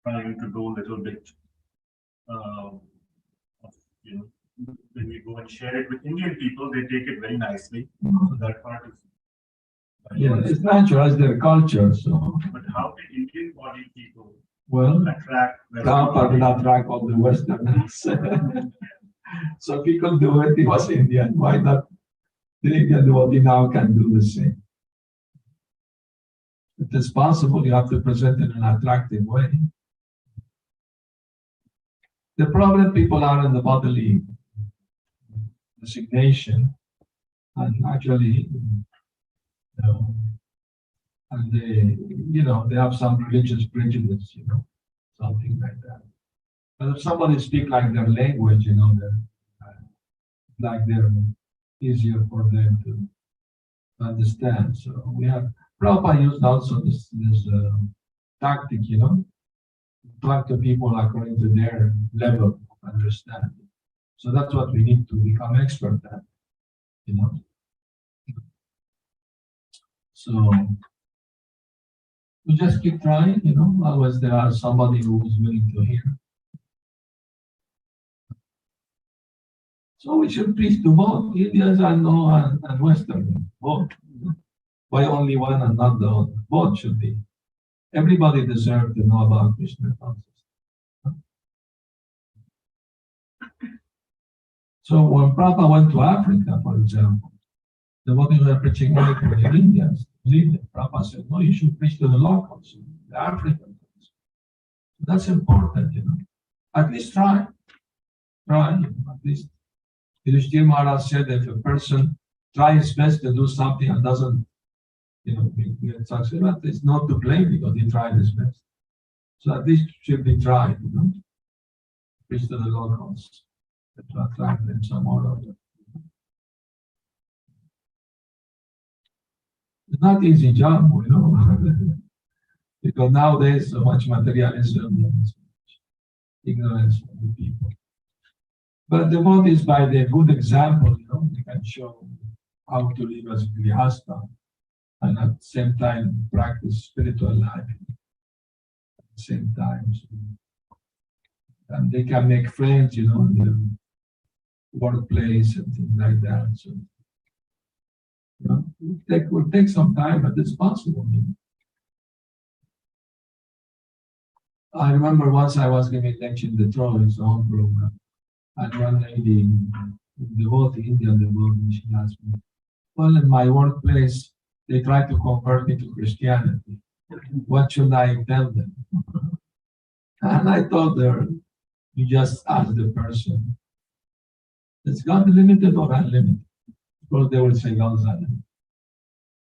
trying to do a little bit of, when we go and share it with Indian people, they take it very nicely. So that part is. Yeah, it's natural, it's their culture. So, But how did Indian bodied people well, attract Prabhupada will attract all the Westerners. So if he could do it, he was Indian. Why not? The Indian devotee now can do the same. If it's possible, you have to present it in an attractive way. The problem people are in the bodily designation, and actually, and they have some religious prejudice, something like that. But if somebody speak like their language, they're easier for them to understand. So we have Prabhupada used also this tactic, talk to people according to their level of understanding. So that's what we need to become expert at, So we just keep trying, otherwise there are somebody who is willing to hear. So we should preach to both Indians and Western, both. Why only one and not the other? Both should be. Everybody deserves to know about Krishna consciousness. So when Prabhupada went to Africa, for example, the devotees were preaching only to the Indians. Prabhupada said, no, you should preach to the locals, the Africans. That's important, At least try. At least. Yudhishthira Maharaj said that if a person tries his best to do something and doesn't, get success, it's not to blame because he tried his best. So at least should be tried, Preach to the locals, to attract them some more of it. It's not easy job, because nowadays so much materialism and so much ignorance of the people. But the one is by the good example, they can show how to live as grihasta and at the same time practice spiritual life at the same time. And they can make friends, in the workplace and things like that. So, it will take some time, but it's possible. I remember once I was giving a lecture in Detroit, it's own program. And one lady, Indian devotee, she asked me, well, in my workplace, they try to convert me to Christianity. What should I tell them? And I told her, you just ask the person, is God limited or unlimited? Of course, they will say God is unlimited.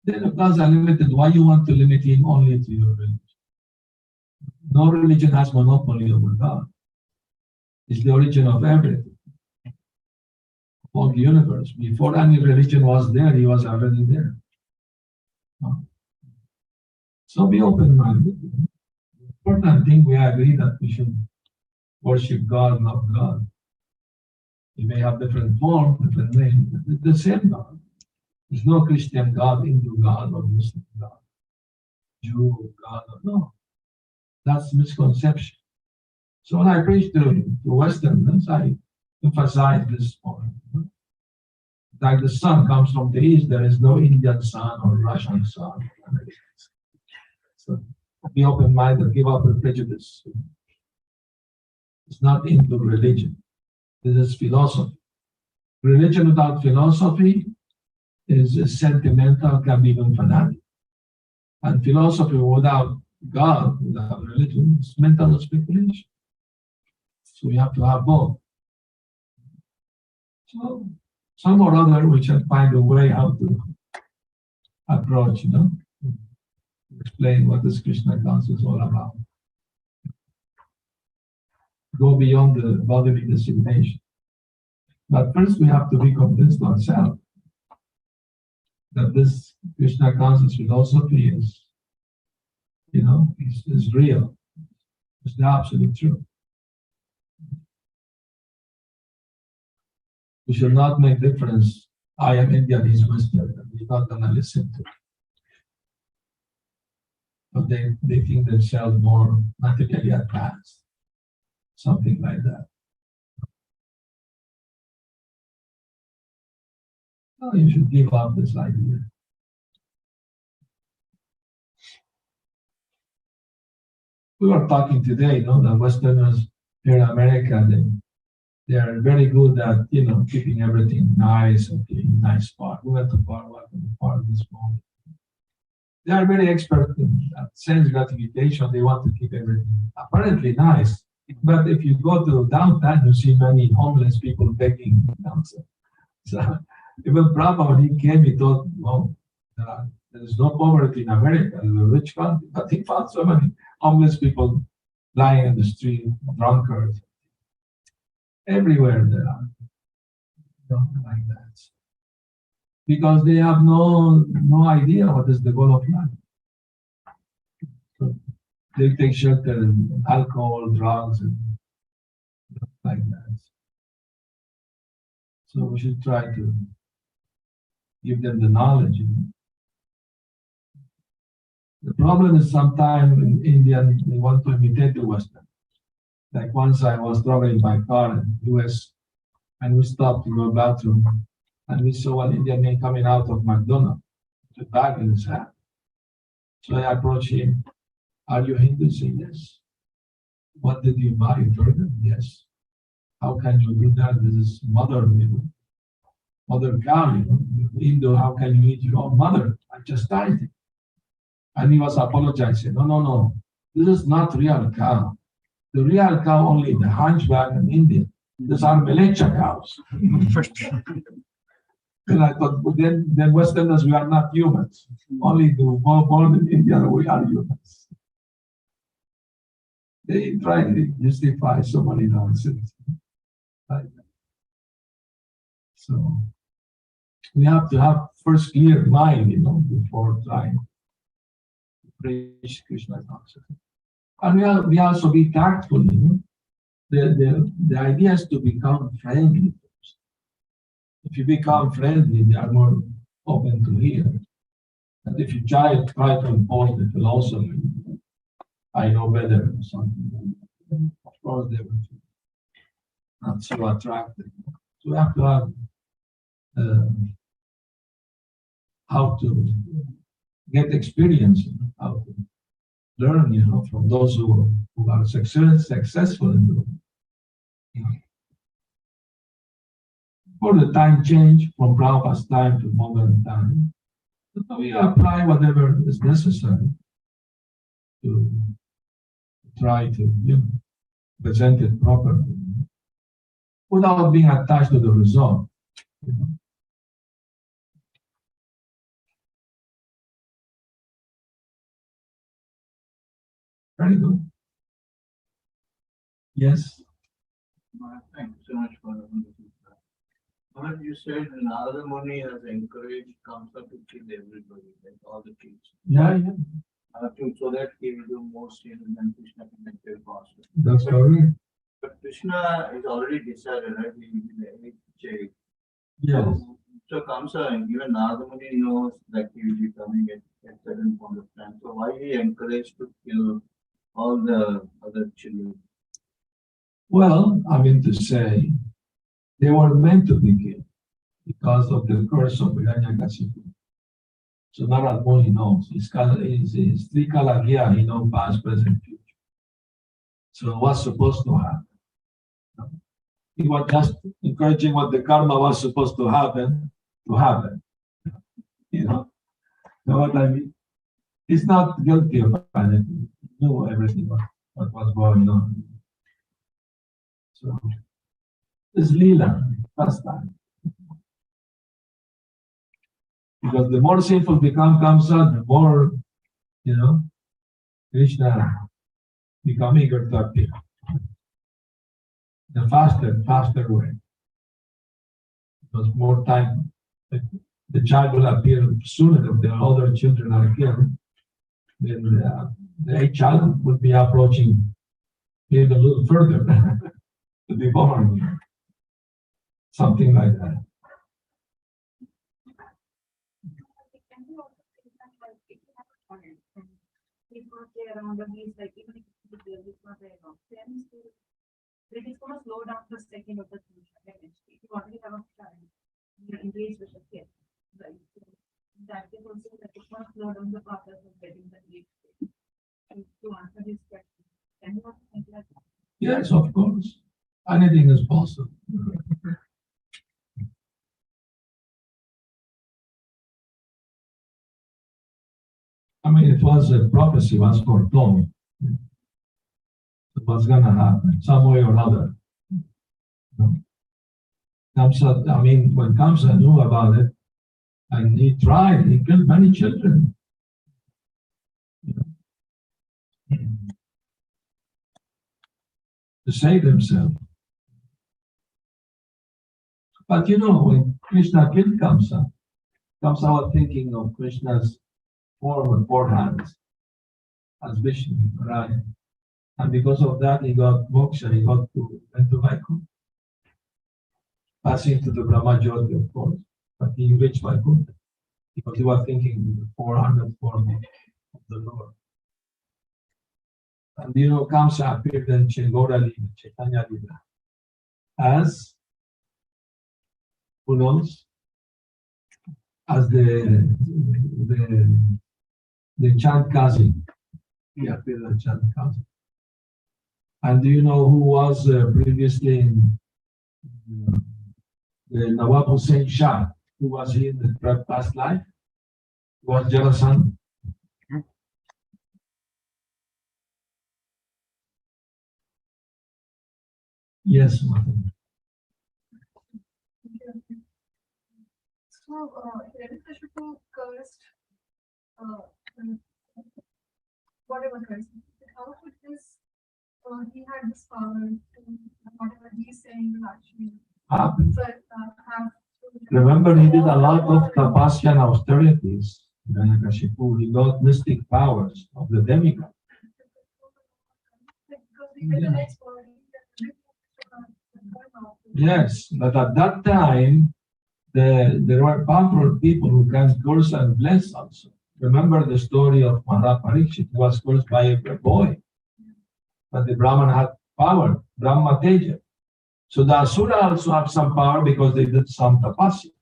Then if God is unlimited, why you want to limit him only to your religion? No religion has monopoly over God. It's the origin of everything, of the universe. Before any religion was there, he was already there. So be open-minded. The important thing, we agree that we should worship God, love God. He may have different forms, different names, but it's the same God. There's no Christian God, Hindu God, or Muslim God, Jew God, no. That's misconception. So when I preach to Westerners, I emphasize this point. Like the sun comes from the east, there is no Indian sun or Russian sun. So be open-minded, give up the prejudice. It's not into religion. This is philosophy. Religion without philosophy is sentimental, can be even fanatic. And philosophy without God, without religion, is mental speculation. So we have to have both. So some or other we shall find a way how to approach, explain what this Krishna consciousness is all about. Go beyond the bodily designation. But first we have to be convinced ourselves that this Krishna conscious philosophy is, is real. It's the absolute truth. We should not make difference. I am Indian, he's Western. We're not going to listen to it. But they think themselves more materially advanced. Something like that. Oh, you should give up this idea. We were talking today, the Westerners here in America, they are very good at, keeping everything nice and keeping nice spot. We went to the park this morning. They are very expert in sense gratification. They want to keep everything apparently nice. But if you go to downtown, you see many homeless people begging downtown. So even Prabhupada, when he came, he thought, well, there is no poverty in America, it's a rich country. But he found so many homeless people lying in the street, drunkards. Everywhere there are. Like that. Because they have no idea what is the goal of life. So they take shelter in alcohol, drugs, and like that. So we should try to give them the knowledge. The problem is sometimes in India, they want to imitate the Western. Like once I was traveling by car in the US, and we stopped to go to the bathroom, and we saw an Indian man coming out of McDonald's with a bag in his hand. So I approached him. Are you Hindu? He said, yes. What did you buy? Burger? Yes. How can you do that? This is mother cow, Hindu, how can you eat your own mother? I just died. And he was apologizing. No. This is not real cow. The real cow only the hunchback in India. These are Malaysia cows. And I thought, but then Westerners, we are not humans. Only the born in India, we are humans. They try to justify so many nonsense. Like that. So we have to have first clear mind, before trying to preach Krishna consciousness. And we also be tactful, The idea is to become friendly. If you become friendly, they are more open to hear. And if you try to impose the philosophy, I know better or something, of course they will not so attractive. So we have to have how to get experience, how to learn, from those who are successful in doing it. For the time change from Prabhupada's time to modern time, so we apply whatever is necessary to try to present it properly without being attached to the result. Very good. Yes. Thank you so much for the What you said, Narada Muni has encouraged Kamsa to kill everybody, like all the kids. Yeah. So that he will do more sin and Krishna can make very faster. That's correct. But Krishna is already decided, right? He will be the eighth child. Yes. So Kamsa, and even Narada Muni knows that he will be coming at a certain point of time. So why he encouraged to kill all the other children? Well, I mean to say, they were meant to be killed because of the curse of Hiranyakasipu. So Narada Muni knows. He's Trikalagya, he knows past, present, future. So what's supposed to happen? He was just encouraging what the karma was supposed to happen to happen. You know what I mean? He's not guilty of anything. He knew everything what was going on. So it's lila, pastime. Because the more sinful become Kamsa, the more, Krishna become eager to appear. The faster way. Because more time, the child will appear sooner if the other children are killed. Then the child would be approaching even a little further to be born. Something like that. Can you also think that like if you have a child and he's not there around and he's like even if he's not there around, then still it is going to slow down the second of the future eventually. If you already have a child, you're engaged with a kid, right? So that is also that it's going to slow down the process of getting the age. To answer this question, can you also think like that? Yes, of course. Anything is possible. I mean, it was a prophecy, was foretold. It was going to happen some way or another. Kamsa, I mean, when Kamsa knew about it, and he tried, he killed many children. To save himself. But when Krishna killed Kamsa, Kamsa was thinking of Krishna's form and four hands as Vishnu, right? And because of that, he got moksha, he went to Vaikuntha, passing to the Brahma Jyoti, of course. But he reached Vaikuntha because he was thinking the 400 form of the Lord. And Kamsa appeared in Chaitanya Lila, as, who knows, as the Chand Kazi. He appeared as Chand Kazi. And do you know who was previously in the Nawab Hussain Shah? Who was he in the past life? He was Jarasandha. Yes, Martin. So, Hiranyakshipu cursed, whatever cursed, how could this, he had this power to, whatever he's saying will actually, Happen. but have. Remember, he did a lot of tapasya and austerities. Hiranyakashipu, he got mystic powers of the demigod. Yes, but at that time, there were powerful people who can curse and bless also. Remember the story of Maharaj Parikshit, who was cursed by a boy. But the Brahman had power, Brahma Teja. So the Asura also have some power because they did some tapasya.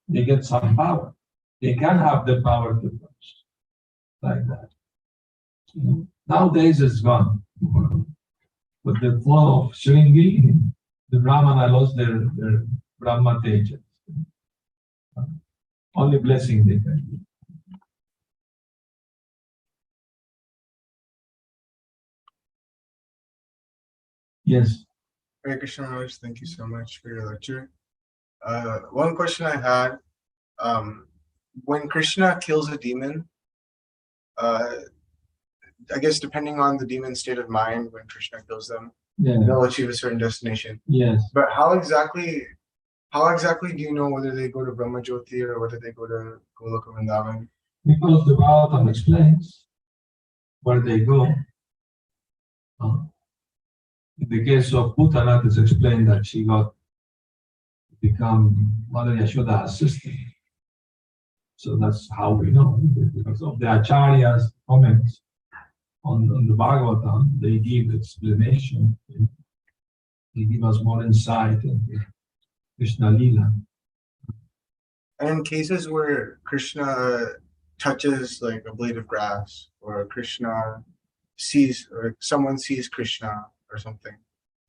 They get some power. They can have the power to curse. Like that. Nowadays it's gone. With the flow of Shringi, the Brahmana lost their Brahma Teja. Only blessing they can give. Yes. Hare Krishna Maharaj, thank you so much for your lecture. One question I had, when Krishna kills a demon, I guess depending on the demon's state of mind, when Krishna kills them, they'll achieve a certain destination. Yes. But how exactly do you know whether they go to Brahma Jyoti or whether they go to Goloka Vrindavan? Because the Bhagavatam explains where they go. In the case of Putana, it's explained that she got to become Mother Yashoda's sister. So that's how we know, because of the Acharya's comments on the Bhagavatam, they give explanation. They give us more insight into Krishna Lila. And in cases where Krishna touches like a blade of grass, or Krishna sees, or someone sees Krishna or something,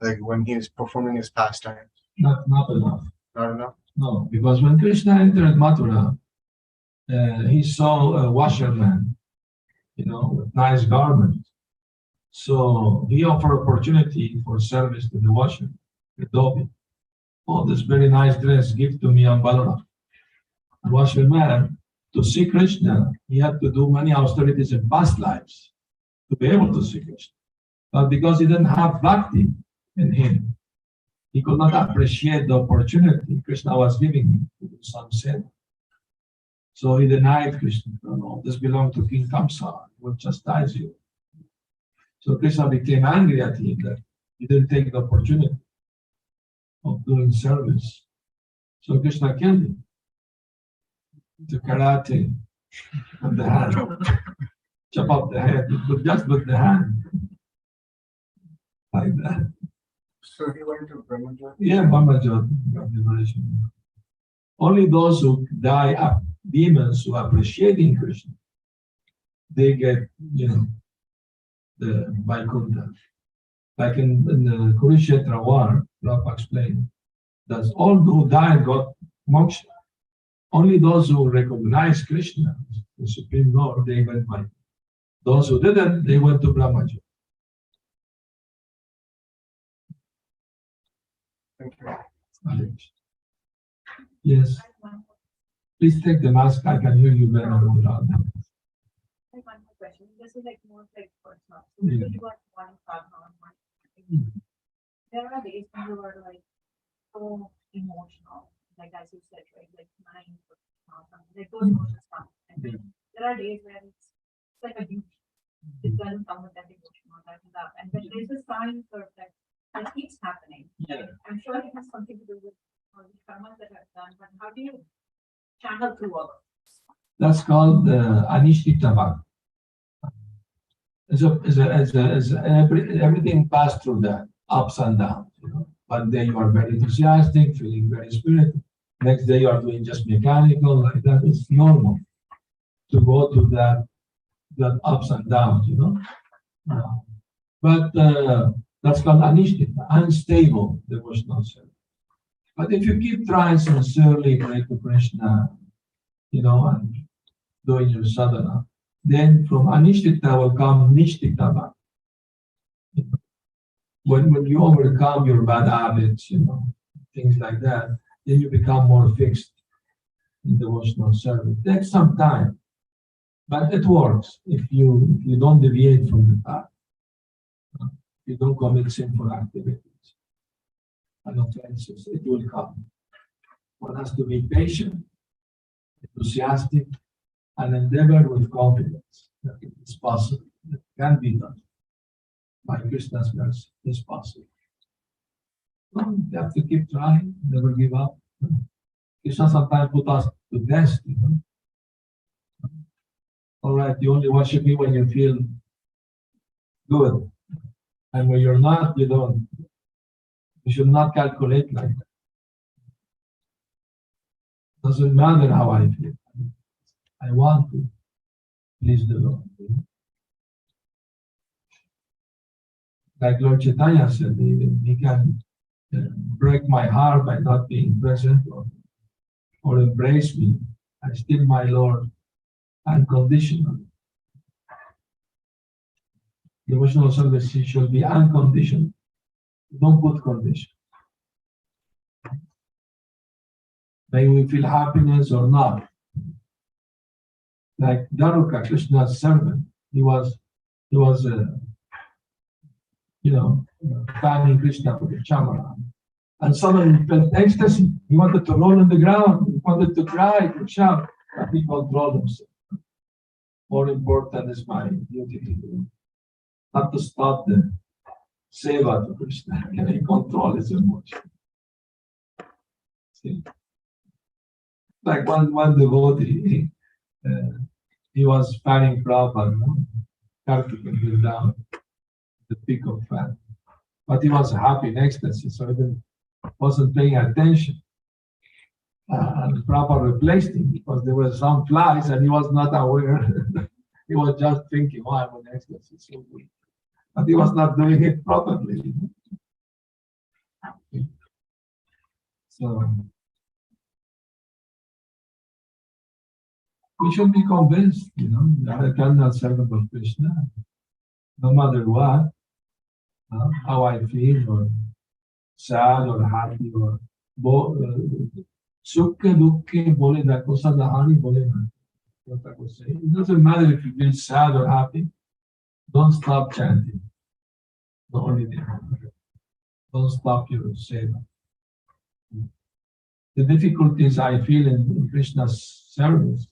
like when he is performing his pastimes? Not enough. Not enough? No, because when Krishna entered Mathura, he saw a washerman, with nice garments. So he offered opportunity for service to the washer, the dhobi. Oh, this very nice dress, give to me and Balaram. The washerman, to see Krishna, he had to do many austerities in past lives to be able to see Krishna. But because he didn't have bhakti in him, he could not appreciate the opportunity Krishna was giving him to do some sin. So he denied Krishna. No, this belongs to King Kamsa. He will chastise you. So Krishna became angry at him that he didn't take the opportunity of doing service. So Krishna killed him. The karate of the hand. Chop off the head, but just with the hand. Like that. So he went to Brahmajot? Yeah, Brahmajot, liberation. Only those who die up, demons who are appreciating Krishna, they get, the Vaikuntha. Like in the Kurukshetra war, Prabhupada explained, that all who died got moksha. Only those who recognize Krishna, the Supreme Lord, they went by. Those who didn't, they went to Brahmajot. Thank you. Yes. Please take the mask. I can hear you better without that. I have one more question. This is like more like personal. So Yeah. you got one sadhana and one. There are days when you are like so emotional, like as you said, right? Like crying or something. Like those emotions come. And then there are days where it's like a duty. It doesn't come with that emotion or that and that. And then there's this time curve that keeps happening. Yeah. I'm sure it has something to do with all the karmas that I've done, but how do you channel through all of this? That's called Anishtita Bhakti. Everything passed through that, ups and downs. One day you are very enthusiastic, feeling very spiritual. Next day you are doing just mechanical, like that. It's normal to go to that ups and downs, But that's called Anishtita, unstable devotional service. But if you keep trying sincerely, pray to Krishna, and doing your sadhana, then from Anishtita will come Nishtita Bhakti. When you overcome your bad habits, things like that, then you become more fixed in devotional service. It takes some time, but it works if you don't deviate from the path. You don't commit sinful activities and offenses, it will come. One has to be patient, enthusiastic, and endeavor with confidence that it is possible, it can be done. By Krishna's mercy, it is possible. You have to keep trying, never give up. Krishna sometimes put us to test, All right, you only worship me when you feel good. And when you're not, you don't. You should not calculate like that. Doesn't matter how I feel. I want to please the Lord. Like Lord Chaitanya said, he can break my heart by not being present or embrace me. I still my Lord unconditionally. Devotional service should be unconditional. Don't put condition. May we feel happiness or not. Like Daruka, Krishna's servant, he was fanning Krishna with a chamara. And suddenly he felt ecstasy. He wanted to roll on the ground. He wanted to cry, to shout. But he controlled himself. More important is my duty to do. Not to stop the seva to Krishna. Can he control his emotion? See? Like one devotee, he was fanning Prabhupada, Karthika went down the peak of fan. But he was happy in ecstasy, so he wasn't paying attention. And Prabhupada replaced him because there were some flies and he was not aware. He was just thinking, oh, I'm in ecstasy, so weak. But he was not doing it properly. So we should be convinced, that I cannot servant of Krishna, no matter what, how I feel, or sad or happy, or sukhe dukhe bole na kosa dahani bole na. What I would say. It doesn't matter if you feel sad or happy. Don't stop chanting. The only thing. Don't stop your seva. The difficulties I feel in Krishna's service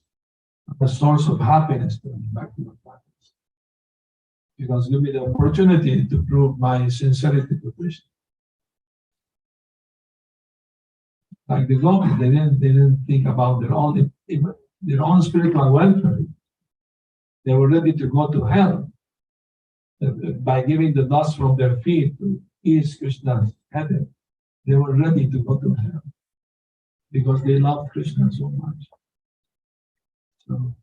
are the source of happiness to me, back to the practice. Because give me the opportunity to prove my sincerity to Krishna. Like the gopis, they didn't think about their own spiritual welfare. They were ready to go to hell by giving the dust from their feet to ease Krishna's heaven. They were ready to go to hell because they loved Krishna so much. So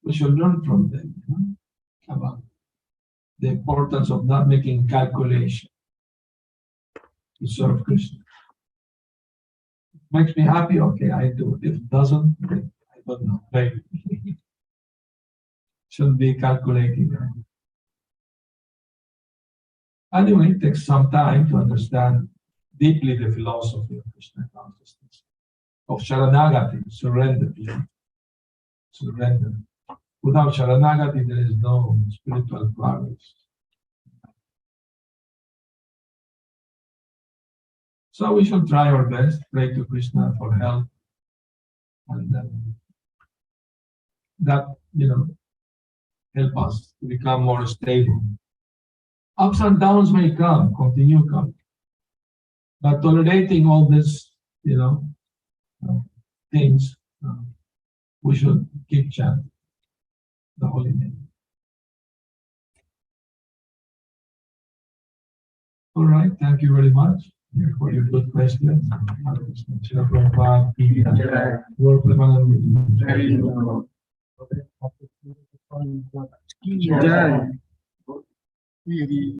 we should learn from them about the importance of not making calculation to serve Krishna. Makes me happy, okay, I do. If it doesn't, I don't know. Maybe. Shouldn't be calculating. Anyway, it takes some time to understand deeply the philosophy of Krishna consciousness, of Sharanagati, surrender. Surrender. Without Sharanagati, there is no spiritual progress. So we should try our best, pray to Krishna for help, and that, help us to become more stable. Ups and downs may come, continue coming, but tolerating all this, things, we should keep chanting the holy name. All right, thank you very much for your good questions. Srila Prabhupada, Lord Premanand. Jai.